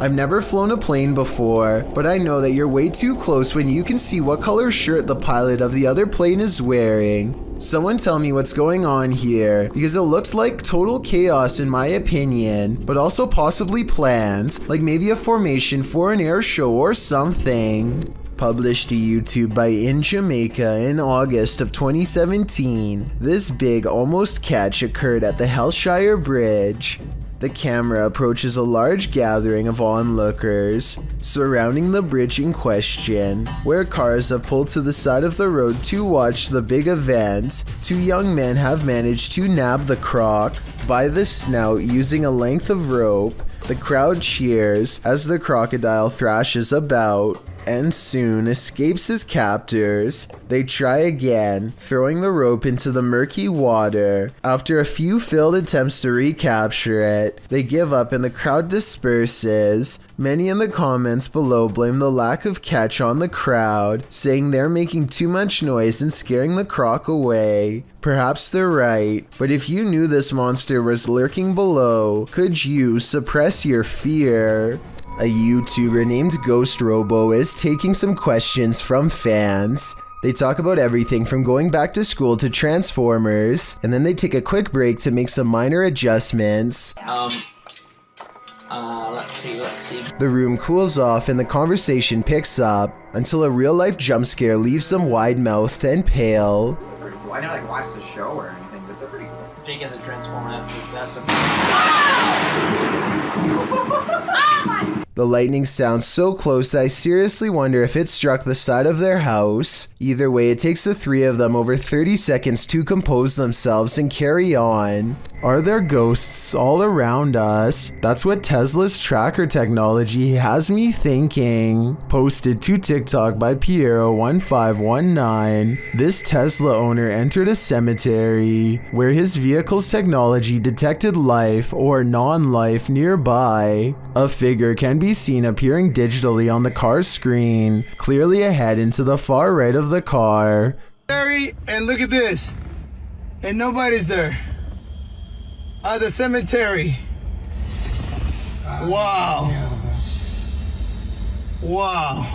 I've never flown a plane before, but I know that you're way too close when you can see what color shirt the pilot of the other plane is wearing. Someone tell me what's going on here, because it looks like total chaos in my opinion, but also possibly planned, like maybe a formation for an air show or something. Published to YouTube by In Jamaica in August of 2017, this big almost catch occurred at the Hellshire Bridge. The camera approaches a large gathering of onlookers surrounding the bridge in question, where cars have pulled to the side of the road to watch the big event. Two young men have managed to nab the croc by the snout using a length of rope. The crowd cheers as the crocodile thrashes about and soon escapes his captors. They try again, throwing the rope into the murky water. After a few failed attempts to recapture it, they give up and the crowd disperses. Many in the comments below blame the lack of catch on the crowd, saying they're making too much noise and scaring the croc away. Perhaps they're right, but if you knew this monster was lurking below, could you suppress your fear? A YouTuber named Ghost Robo is taking some questions from fans. They talk about everything from going back to school to Transformers, and then they take a quick break to make some minor adjustments. Let's see. The room cools off and the conversation picks up until a real-life jump scare leaves them wide-mouthed and pale. Pretty cool. I never watched the show or anything, but they're pretty cool. Jake has a Transformer. That's the The lightning sounds so close that I seriously wonder if it struck the side of their house. Either way, it takes the three of them over 30 seconds to compose themselves and carry on. Are there ghosts all around us? That's what Tesla's tracker technology has me thinking. Posted to TikTok by Piero1519. This Tesla owner entered a cemetery where his vehicle's technology detected life or non-life nearby. A figure can be seen appearing digitally on the car's screen, clearly ahead into the far right of the car. And look at this. And nobody's there. The cemetery. Wow. Wow.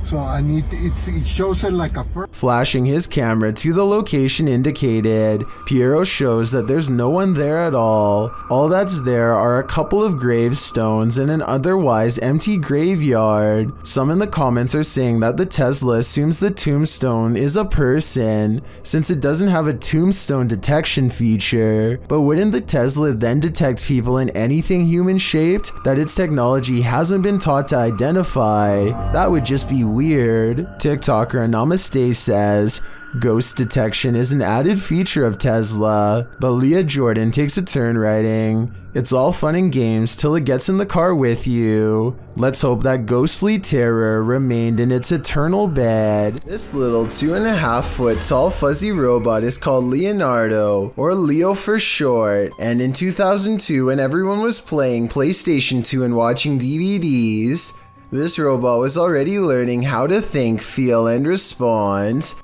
So I need to, it shows it like a Flashing his camera to the location indicated, Piero shows that there's no one there at all. All that's there are a couple of gravestones and an otherwise empty graveyard. Some in the comments are saying that the Tesla assumes the tombstone is a person, since it doesn't have a tombstone detection feature. But wouldn't the Tesla then detect people in anything human shaped that its technology hasn't been taught to identify? That would just be weird. TikToker Namaste says, ghost detection is an added feature of Tesla, but Leah Jordan takes a turn writing, it's all fun and games till it gets in the car with you. Let's hope that ghostly terror remained in its eternal bed. This little 2.5 foot tall fuzzy robot is called Leonardo, or Leo for short, and in 2002 when everyone was playing PlayStation 2 and watching DVDs, this robot was already learning how to think, feel, and respond.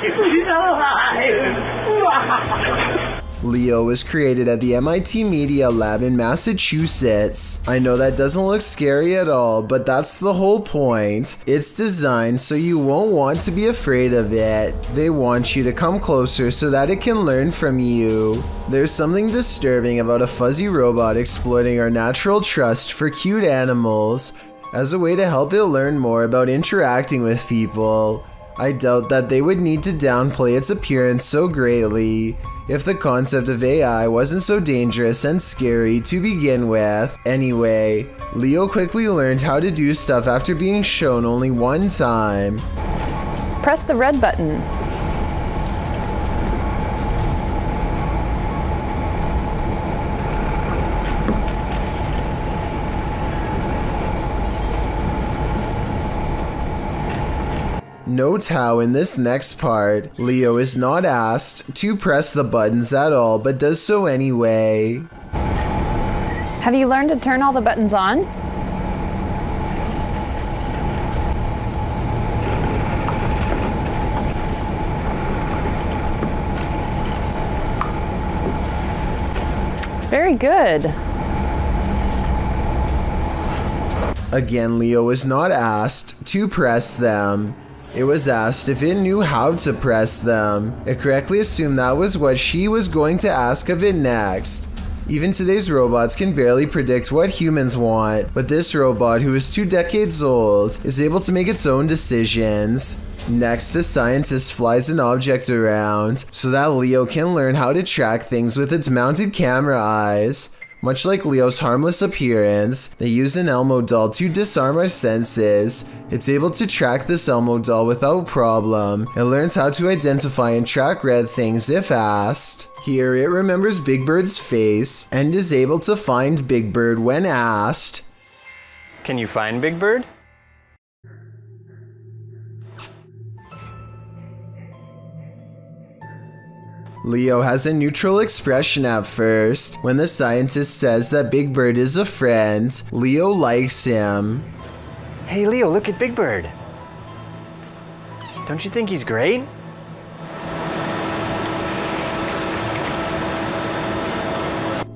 He's alive! Leo was created at the MIT Media Lab in Massachusetts. I know that doesn't look scary at all, but that's the whole point. It's designed so you won't want to be afraid of it. They want you to come closer so that it can learn from you. There's something disturbing about a fuzzy robot exploiting our natural trust for cute animals as a way to help it learn more about interacting with people. I doubt that they would need to downplay its appearance so greatly if the concept of AI wasn't so dangerous and scary to begin with. Anyway, Leo quickly learned how to do stuff after being shown only one time. Press the red button. Note how in this next part, Leo is not asked to press the buttons at all, but does so anyway. Have you learned to turn all the buttons on? Very good. Again, Leo was not asked to press them. It was asked if it knew how to press them. It correctly assumed that was what she was going to ask of it next. Even today's robots can barely predict what humans want, but this robot, who is 2 decades old, is able to make its own decisions. Next, a scientist flies an object around so that Leo can learn how to track things with its mounted camera eyes. Much like Leo's harmless appearance, they use an Elmo doll to disarm our senses. It's able to track this Elmo doll without problem. It learns how to identify and track red things if asked. Here it remembers Big Bird's face and is able to find Big Bird when asked. Can you find Big Bird? Leo has a neutral expression at first. When the scientist says that Big Bird is a friend, Leo likes him. Hey Leo, look at Big Bird. Don't you think he's great?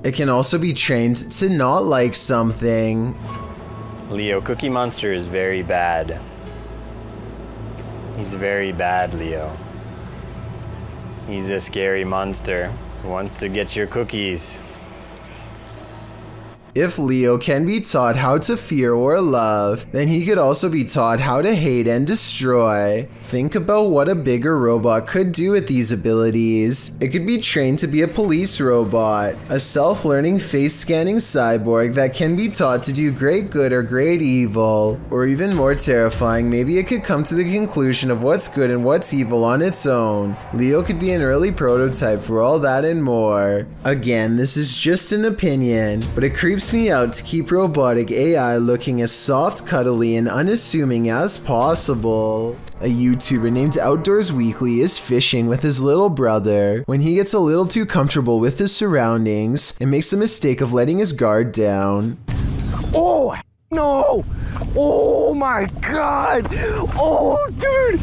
It can also be trained to not like something. Leo, Cookie Monster is very bad. He's very bad, Leo. He's a scary monster who wants to get your cookies. If Leo can be taught how to fear or love, then he could also be taught how to hate and destroy. Think about what a bigger robot could do with these abilities. It could be trained to be a police robot, a self-learning face-scanning cyborg that can be taught to do great good or great evil. Or even more terrifying, maybe it could come to the conclusion of what's good and what's evil on its own. Leo could be an early prototype for all that and more. Again, this is just an opinion, but it creeps me out to keep robotic AI looking as soft, cuddly, and unassuming as possible. A YouTuber named Outdoors Weekly is fishing with his little brother when he gets a little too comfortable with his surroundings and makes the mistake of letting his guard down. Oh, no! Oh my god! Oh, dude!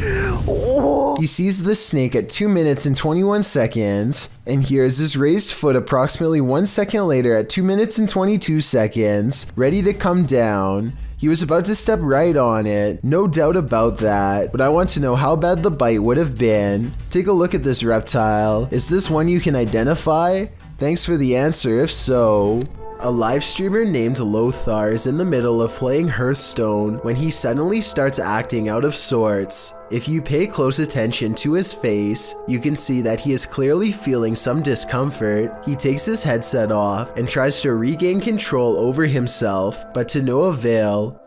Oh! He sees the snake at 2 minutes and 21 seconds and hears his raised foot approximately 1 second later at 2 minutes and 22 seconds, ready to come down. He was about to step right on it, no doubt about that, but I want to know how bad the bite would have been. Take a look at this reptile. Is this one you can identify? Thanks for the answer if so. A live streamer named Lothar is in the middle of playing Hearthstone when he suddenly starts acting out of sorts. If you pay close attention to his face, you can see that he is clearly feeling some discomfort. He takes his headset off and tries to regain control over himself, but to no avail.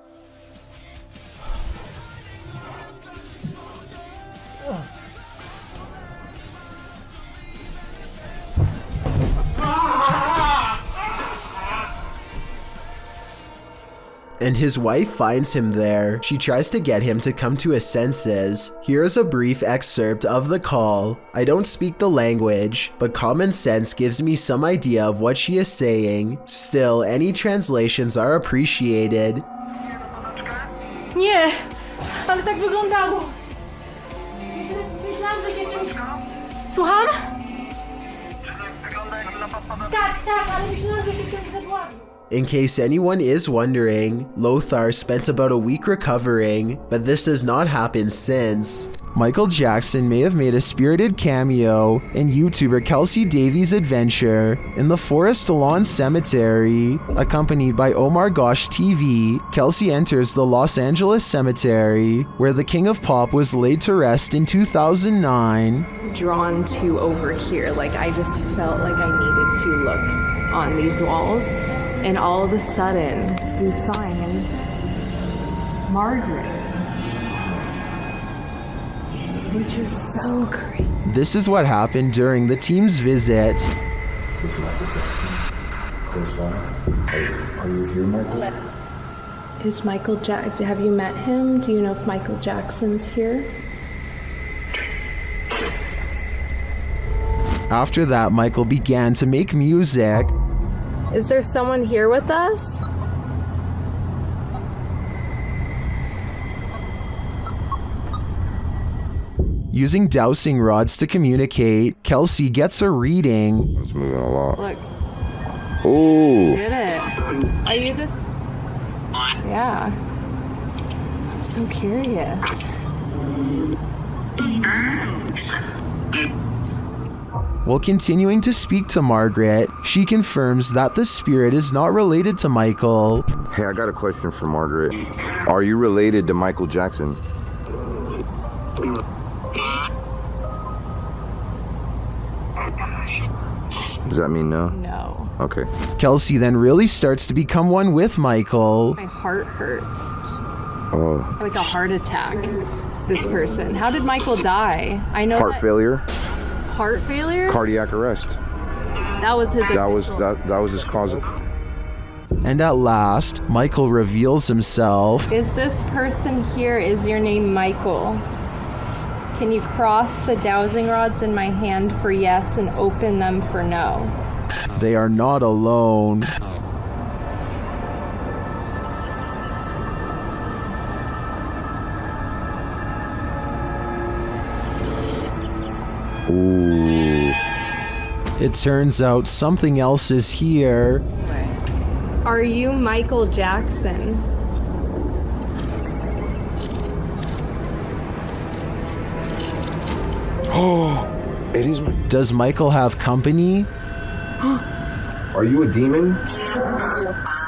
And his wife finds him there. She tries to get him to come to his senses. Here is a brief excerpt of the call. I don't speak the language, but common sense gives me some idea of what she is saying. Still, any translations are appreciated. Nie, ale tak wyglądało. Myślałam, że się Słucham? Tak, ale myślałam, że się ktoś zadławił. In case anyone is wondering, Lothar spent about a week recovering, but this has not happened since. Michael Jackson may have made a spirited cameo in YouTuber Kelsey Davies' adventure in the Forest Lawn Cemetery. Accompanied by Omar Gosh TV, Kelsey enters the Los Angeles Cemetery, where the King of Pop was laid to rest in 2009. Drawn to over here, like I just felt like I needed to look on these walls. And all of a sudden, we find Margaret, which is so great. This is what happened during the team's visit. Are you here, Michael? Is Michael have you met him? Do you know if Michael Jackson's here? After that, Michael began to make music. Is there someone here with us? Using dowsing rods to communicate, Kelsey gets a reading. It's moving a lot. Look. Ooh. Did it? Are you this? Yeah. I'm so curious. While continuing to speak to Margaret, she confirms that the spirit is not related to Michael. Hey, I got a question for Margaret. Are you related to Michael Jackson? Does that mean no? No. Okay. Kelsey then really starts to become one with Michael. My heart hurts. Oh. Like a heart attack. This person. How did Michael die? I know. Heart failure. Heart failure? Cardiac arrest. That was his. That was his cause. And at last, Michael reveals himself. Is this person here? Is your name Michael? Can you cross the dowsing rods in my hand for yes and open them for no? They are not alone. Ooh. It turns out something else is here. Are you Michael Jackson? Oh, it is. Does Michael have company? Are you a demon?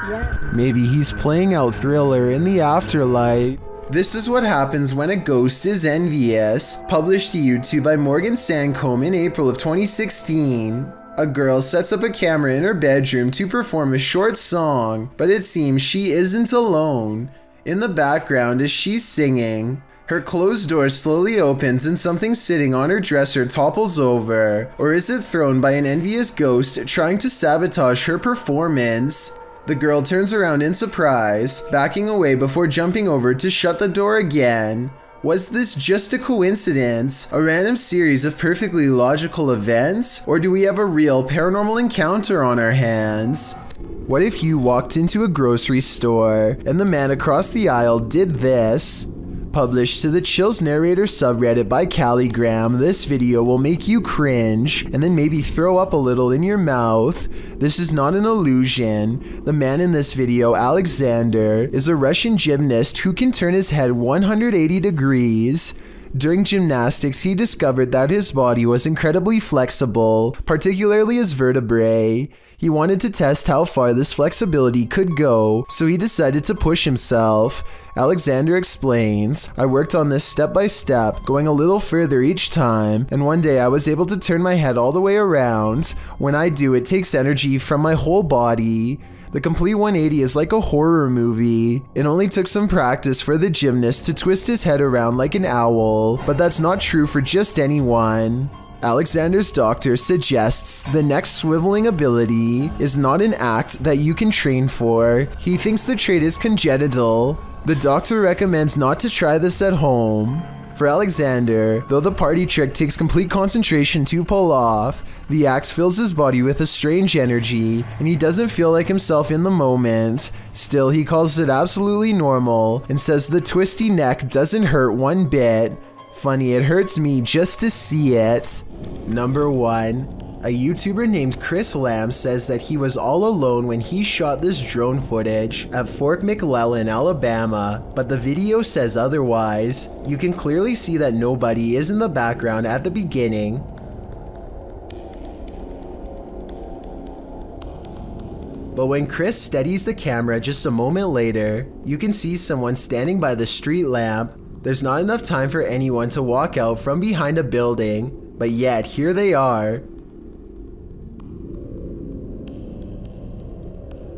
Yeah. Maybe he's playing out Thriller in the afterlife. This is what happens when a ghost is envious. Published to YouTube by Morgan Sancombe in April of 2016. A girl sets up a camera in her bedroom to perform a short song, but it seems she isn't alone. In the background as she's singing, her closed door slowly opens and something sitting on her dresser topples over. Or is it thrown by an envious ghost trying to sabotage her performance? The girl turns around in surprise, backing away before jumping over to shut the door again. Was this just a coincidence, a random series of perfectly logical events, or do we have a real paranormal encounter on our hands? What if you walked into a grocery store and the man across the aisle did this? Published to the Chills Narrator subreddit by Calligram, this video will make you cringe and then maybe throw up a little in your mouth. This is not an illusion. The man in this video, Alexander, is a Russian gymnast who can turn his head 180 degrees. During gymnastics, he discovered that his body was incredibly flexible, particularly his vertebrae. He wanted to test how far this flexibility could go, so he decided to push himself. Alexander explains, I worked on this step by step, going a little further each time, and one day I was able to turn my head all the way around. When I do, it takes energy from my whole body. The complete 180 is like a horror movie. It only took some practice for the gymnast to twist his head around like an owl, but that's not true for just anyone. Alexander's doctor suggests the next swiveling ability is not an act that you can train for. He thinks the trait is congenital. The doctor recommends not to try this at home. For Alexander, though the party trick takes complete concentration to pull off, the act fills his body with a strange energy, and he doesn't feel like himself in the moment. Still, he calls it absolutely normal, and says the twisty neck doesn't hurt one bit. Funny, it hurts me just to see it. Number 1. A YouTuber named Chris Lamb says that he was all alone when he shot this drone footage at Fort McClellan, Alabama, but the video says otherwise. You can clearly see that nobody is in the background at the beginning. But when Chris steadies the camera just a moment later, you can see someone standing by the street lamp. There's not enough time for anyone to walk out from behind a building, but yet here they are.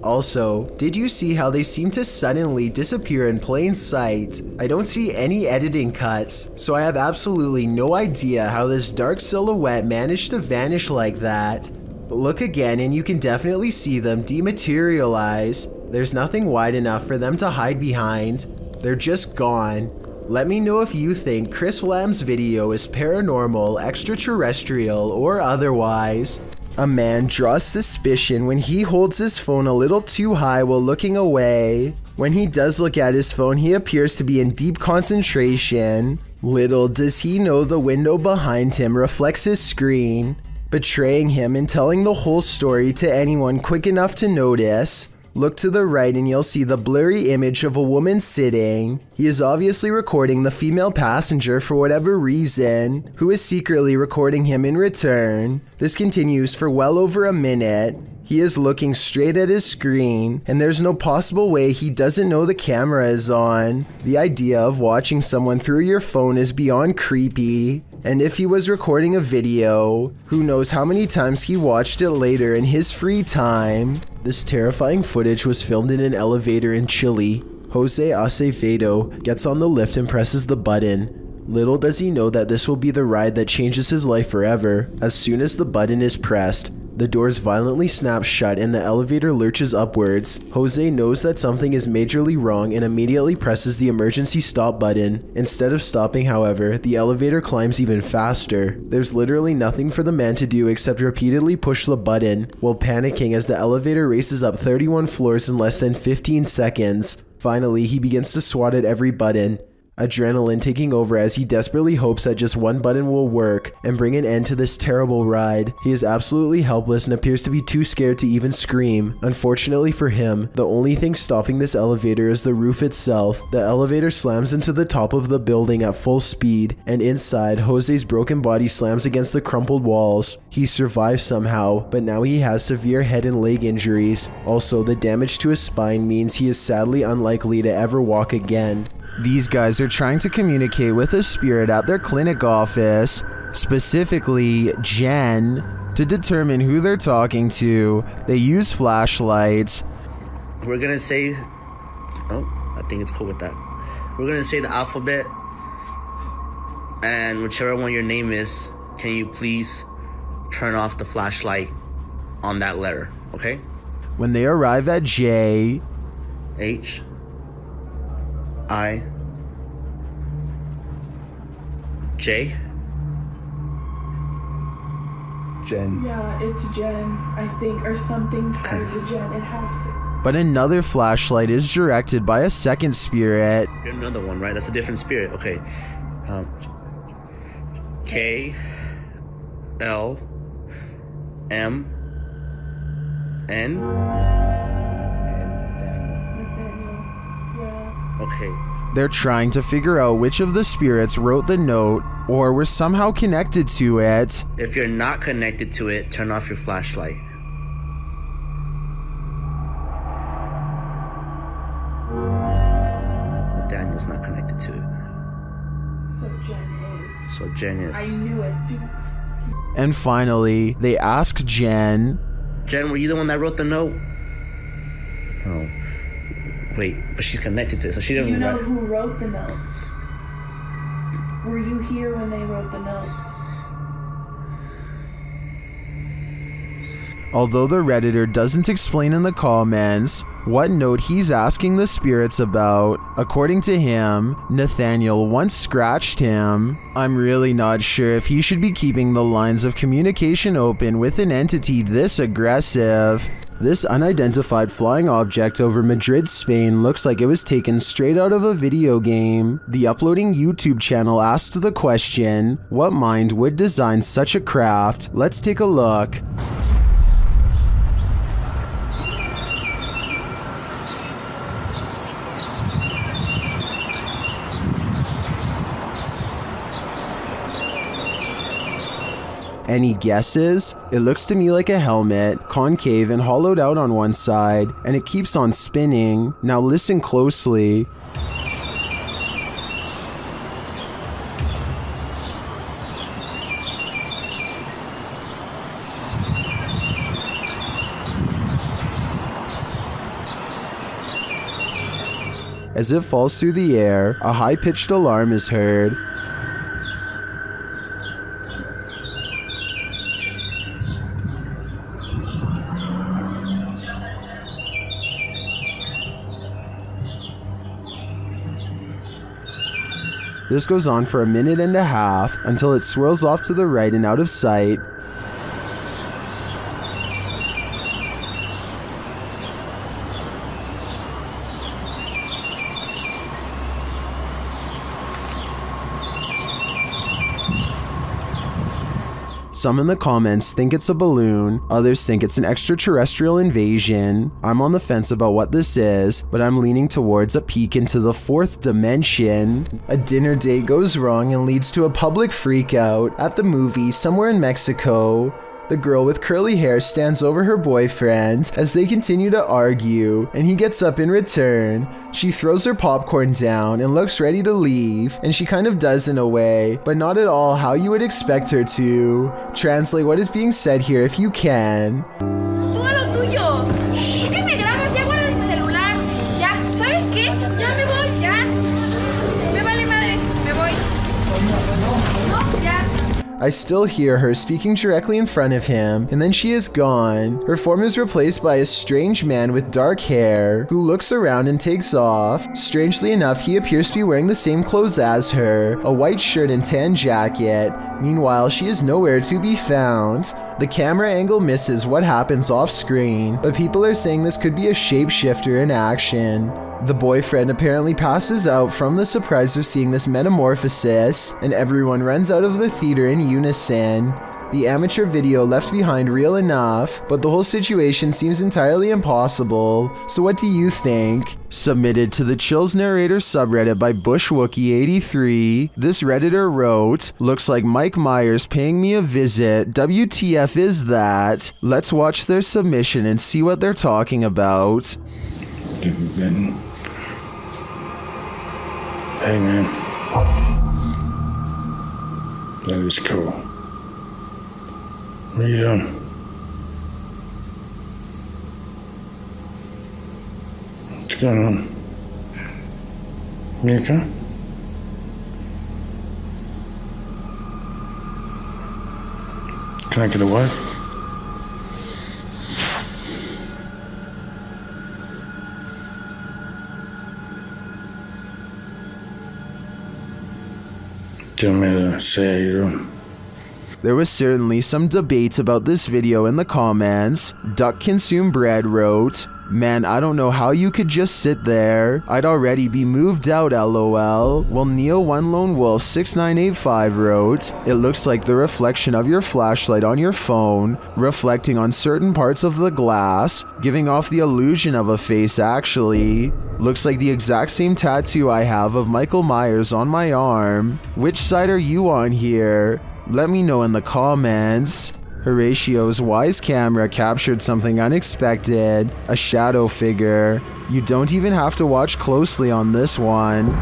Also, did you see how they seem to suddenly disappear in plain sight? I don't see any editing cuts, so I have absolutely no idea how this dark silhouette managed to vanish like that. But look again and you can definitely see them dematerialize. There's nothing wide enough for them to hide behind. They're just gone. Let me know if you think Chris Lamb's video is paranormal, extraterrestrial, or otherwise. A man draws suspicion when he holds his phone a little too high while looking away. When he does look at his phone, he appears to be in deep concentration. Little does he know the window behind him reflects his screen, betraying him and telling the whole story to anyone quick enough to notice. Look to the right and you'll see the blurry image of a woman sitting. He is obviously recording the female passenger for whatever reason, who is secretly recording him in return. This continues for well over a minute. He is looking straight at his screen, and there's no possible way he doesn't know the camera is on. The idea of watching someone through your phone is beyond creepy. And if he was recording a video, who knows how many times he watched it later in his free time. This terrifying footage was filmed in an elevator in Chile. Jose Acevedo gets on the lift and presses the button. Little does he know that this will be the ride that changes his life forever. As soon as the button is pressed, the doors violently snap shut and the elevator lurches upwards. Jose knows that something is majorly wrong and immediately presses the emergency stop button. Instead of stopping, however, the elevator climbs even faster. There's literally nothing for the man to do except repeatedly push the button, while panicking as the elevator races up 31 floors in less than 15 seconds. Finally, he begins to swat at every button. Adrenaline taking over as he desperately hopes that just one button will work and bring an end to this terrible ride. He is absolutely helpless and appears to be too scared to even scream. Unfortunately for him, the only thing stopping this elevator is the roof itself. The elevator slams into the top of the building at full speed, and inside, Jose's broken body slams against the crumpled walls. He survives somehow, but now he has severe head and leg injuries. Also, the damage to his spine means he is sadly unlikely to ever walk again. These guys are trying to communicate with a spirit at their clinic office, specifically Jen, to determine who they're talking to. They use flashlights. We're gonna say, I think it's cool with that. We're gonna say the alphabet, and whichever one your name is, can you please turn off the flashlight on that letter, okay? When they arrive at J, H, I, J, Jen. Yeah, it's Jen, I think, or something tied to Jen. It has to. But another flashlight is directed by a second spirit. You're another one, right? That's a different spirit. Okay. K, L, M, N. Okay. They're trying to figure out which of the spirits wrote the note or were somehow connected to it. If you're not connected to it, turn off your flashlight. Daniel's not connected to it. So Jen is. So Jen is. I knew it, dude. And finally, they ask Jen. Jen, were you the one that wrote the note? Oh. Wait, but she's connected to it, so she doesn't. You know who wrote the note? Were you here when they wrote the note? Although the Redditor doesn't explain in the comments what note he's asking the spirits about, according to him, Nathaniel once scratched him. I'm really not sure if he should be keeping the lines of communication open with an entity this aggressive. This unidentified flying object over Madrid, Spain looks like it was taken straight out of a video game. The uploading YouTube channel asked the question, what mind would design such a craft? Let's take a look. Any guesses? It looks to me like a helmet, concave and hollowed out on one side, and it keeps on spinning. Now listen closely. As it falls through the air, a high-pitched alarm is heard. This goes on for a minute and a half until it swirls off to the right and out of sight. Some in the comments think it's a balloon, others think it's an extraterrestrial invasion. I'm on the fence about what this is, but I'm leaning towards a peek into the fourth dimension. A dinner date goes wrong and leads to a public freakout at the movie somewhere in Mexico. The girl with curly hair stands over her boyfriend as they continue to argue, and he gets up in return. She throws her popcorn down and looks ready to leave, and she kind of does in a way, but not at all how you would expect her to. Translate what is being said here if you can. I still hear her speaking directly in front of him, and then she is gone. Her form is replaced by a strange man with dark hair, who looks around and takes off. Strangely enough, he appears to be wearing the same clothes as her, a white shirt and tan jacket. Meanwhile, she is nowhere to be found. The camera angle misses what happens off screen, but people are saying this could be a shapeshifter in action. The boyfriend apparently passes out from the surprise of seeing this metamorphosis, and everyone runs out of the theater in unison. The amateur video left behind real enough, but the whole situation seems entirely impossible. So what do you think? Submitted to the Chills Narrator subreddit by BushWookie83, this redditor wrote, "Looks like Mike Myers paying me a visit. WTF is that?" Let's watch their submission and see what they're talking about. Hey man, that was cool. What are you doing? What's going on? You okay? Can I get away? Do you want me to say how you're doing? There was certainly some debate about this video in the comments. Duck Consume Bread wrote, "Man, I don't know how you could just sit there. I'd already be moved out, lol." While Neo1LoneWolf6985 wrote, "It looks like the reflection of your flashlight on your phone, reflecting on certain parts of the glass, giving off the illusion of a face actually. Looks like the exact same tattoo I have of Michael Myers on my arm. Which side are you on here? Let me know in the comments." Horatio's wise camera captured something unexpected, a shadow figure. You don't even have to watch closely on this one.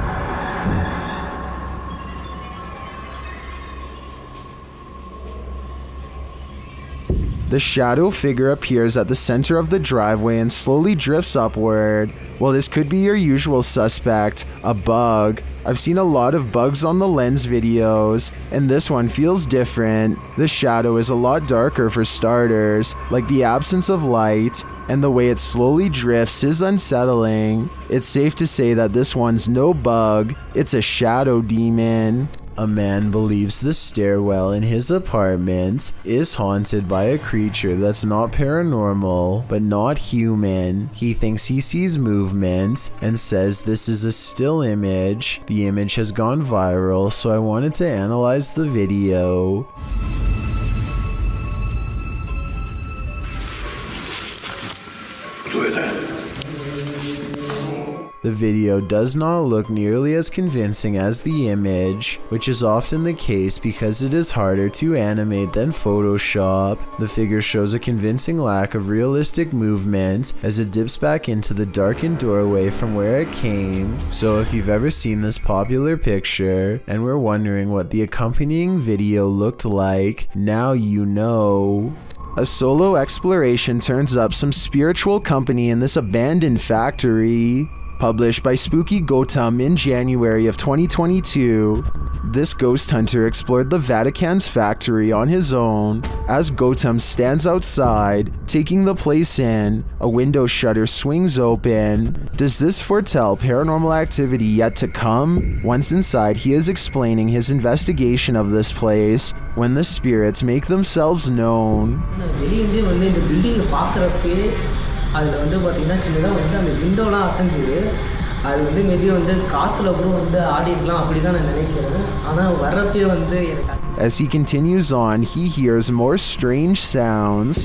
The shadow figure appears at the center of the driveway and slowly drifts upward. Well, this could be your usual suspect, a bug. I've seen a lot of bugs on the lens videos, and this one feels different. The shadow is a lot darker for starters, like the absence of light, and the way it slowly drifts is unsettling. It's safe to say that this one's no bug, it's a shadow demon. A man believes the stairwell in his apartment is haunted by a creature that's not paranormal, but not human. He thinks he sees movement and says this is a still image. The image has gone viral, so I wanted to analyze the video. The video does not look nearly as convincing as the image, which is often the case because it is harder to animate than Photoshop. The figure shows a convincing lack of realistic movement as it dips back into the darkened doorway from where it came. So if you've ever seen this popular picture and were wondering what the accompanying video looked like, now you know. A solo exploration turns up some spiritual company in this abandoned factory. Published by Spooky Gautam in January of 2022, this ghost hunter explored the Vatican's factory on his own. As Gautam stands outside, taking the place in, a window shutter swings open. Does this foretell paranormal activity yet to come? Once inside, he is explaining his investigation of this place when the spirits make themselves known. அதில் வந்து பார்த்திங்கன்னா சின்னதாக வந்து அந்த விண்டோலாம் அசைஞ்சுது. அது வந்து maybe வந்து காற்றுல கூட வந்து ஆடி இருக்கலாம், அப்படி தான் நான் நினைக்கிறேன். ஆனால் வர்றப்பே வந்து எனக்கு. As he continues on, he hears more strange sounds.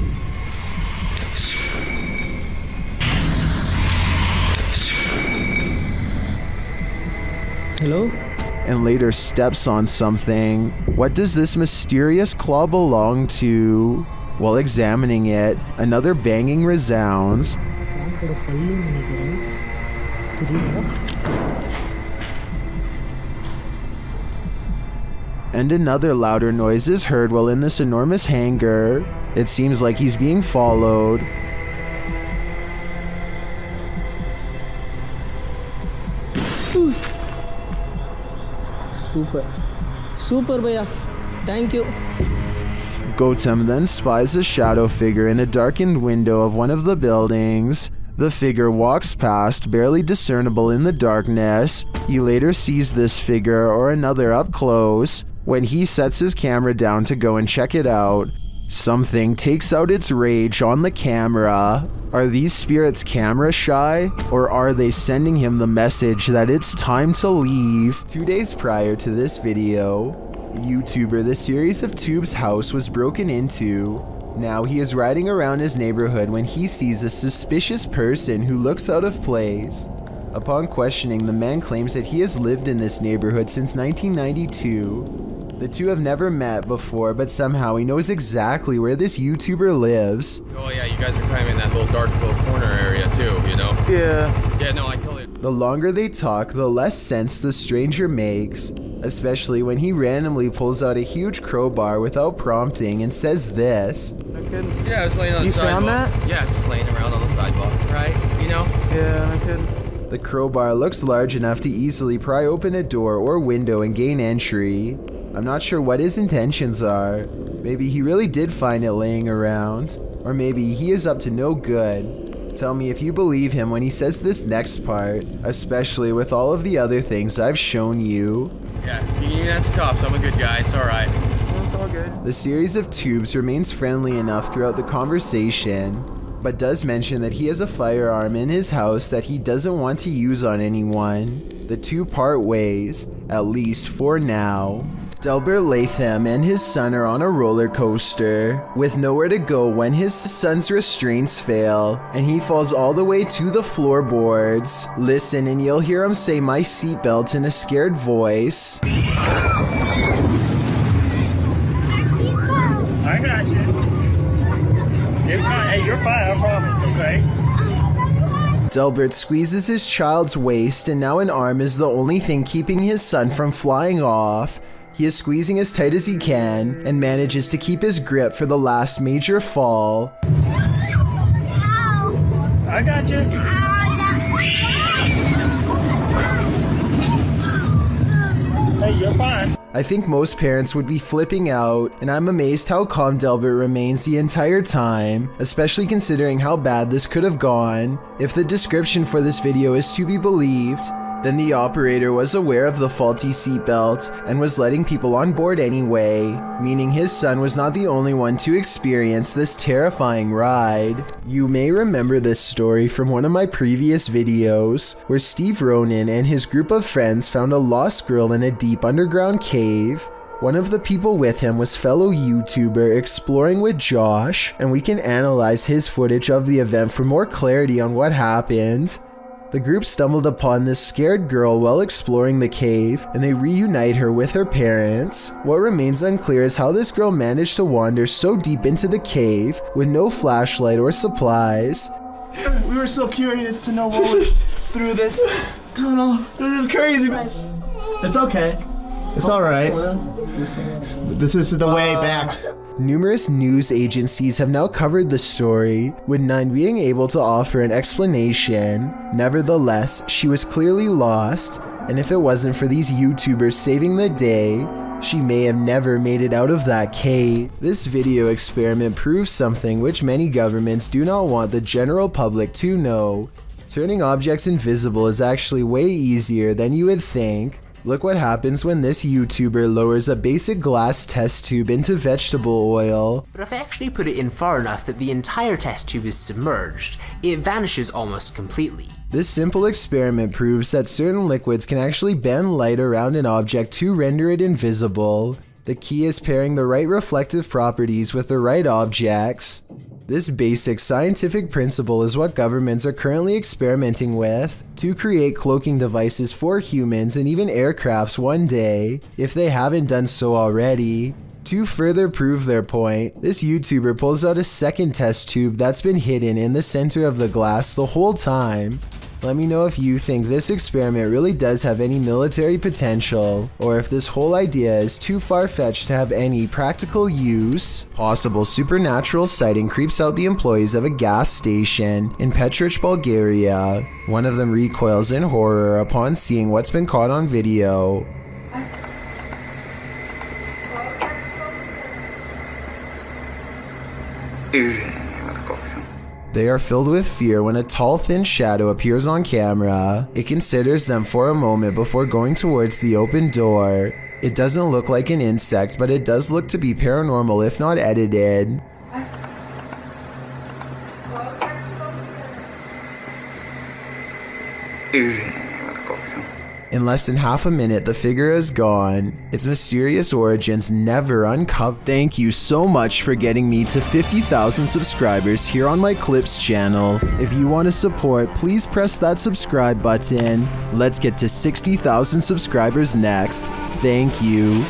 Hello? And later steps on something. What does this mysterious claw belong to? While examining it, another banging resounds. And another louder noise is heard while in this enormous hangar. It seems like he's being followed. Super bhaiya. Thank you. Gautam then spies a shadow figure in a darkened window of one of the buildings. The figure walks past, barely discernible in the darkness. He later sees this figure or another up close. When he sets his camera down to go and check it out, something takes out its rage on the camera. Are these spirits camera shy, or are they sending him the message that it's time to leave? 2 days prior to this video, YouTuber The Series of Tubes' house was broken into. Now he is riding around his neighborhood when he sees a suspicious person who looks out of place. Upon questioning, the man claims that he has lived in this neighborhood since 1992. The two have never met before, but somehow he knows exactly where this YouTuber lives. Oh yeah, you guys are kind of in that little dark little corner area too, you know? Yeah. Yeah, no, I totally... The longer they talk, the less sense the stranger makes, especially when he randomly pulls out a huge crowbar without prompting and says this. Yeah, I was laying on the sidewalk. You found that? Yeah, just laying around on the sidewalk, right? You know? Yeah, I could. The crowbar looks large enough to easily pry open a door or window and gain entry. I'm not sure what his intentions are. Maybe he really did find it laying around, or maybe he is up to no good. Tell me if you believe him when he says this next part, especially with all of the other things I've shown you. Yeah, you can even ask the cops. I'm a good guy. It's alright. It's all good. The series of tubes remains friendly enough throughout the conversation, but does mention that he has a firearm in his house that he doesn't want to use on anyone. The two part ways, at least for now. Delbert Latham and his son are on a roller coaster, with nowhere to go when his son's restraints fail, and he falls all the way to the floorboards. Listen and you'll hear him say "my seatbelt" in a scared voice. I got you. It's not, hey, you're fine, I promise, okay? Delbert squeezes his child's waist, and now an arm is the only thing keeping his son from flying off. He is squeezing as tight as he can and manages to keep his grip for the last major fall. I got you. Hey, you're fine. I think most parents would be flipping out, and I'm amazed how calm Delbert remains the entire time, especially considering how bad this could have gone. If the description for this video is to be believed, Then the operator was aware of the faulty seatbelt and was letting people on board anyway, meaning his son was not the only one to experience this terrifying ride. You may remember this story from one of my previous videos, where Steve Ronan and his group of friends found a lost girl in a deep underground cave. One of the people with him was fellow YouTuber Exploring with Josh, and we can analyze his footage of the event for more clarity on what happened. The group stumbled upon this scared girl while exploring the cave, and they reunite her with her parents. What remains unclear is how this girl managed to wander so deep into the cave with no flashlight or supplies. We were so curious to know what was through this tunnel. This is crazy, man. It's okay. It's alright. This is the way back. Numerous news agencies have now covered the story, with none being able to offer an explanation. Nevertheless, she was clearly lost, and if it wasn't for these YouTubers saving the day, she may have never made it out of that cave. This video experiment proves something which many governments do not want the general public to know. Turning objects invisible is actually way easier than you would think. Look what happens when this YouTuber lowers a basic glass test tube into vegetable oil. But if I actually put it in far enough that the entire test tube is submerged, it vanishes almost completely. This simple experiment proves that certain liquids can actually bend light around an object to render it invisible. The key is pairing the right reflective properties with the right objects. This basic scientific principle is what governments are currently experimenting with to create cloaking devices for humans and even aircrafts one day, if they haven't done so already. To further prove their point, this YouTuber pulls out a second test tube that's been hidden in the center of the glass the whole time. Let me know if you think this experiment really does have any military potential, or if this whole idea is too far-fetched to have any practical use. Possible supernatural sighting creeps out the employees of a gas station in Petric, Bulgaria. One of them recoils in horror upon seeing what's been caught on video. They are filled with fear when a tall, thin shadow appears on camera. It considers them for a moment before going towards the open door. It doesn't look like an insect, but it does look to be paranormal if not edited. In less than half a minute, the figure is gone. Its mysterious origins never uncovered. Thank you so much for getting me to 50,000 subscribers here on my Clips channel. If you want to support, please press that subscribe button. Let's get to 60,000 subscribers next. Thank you.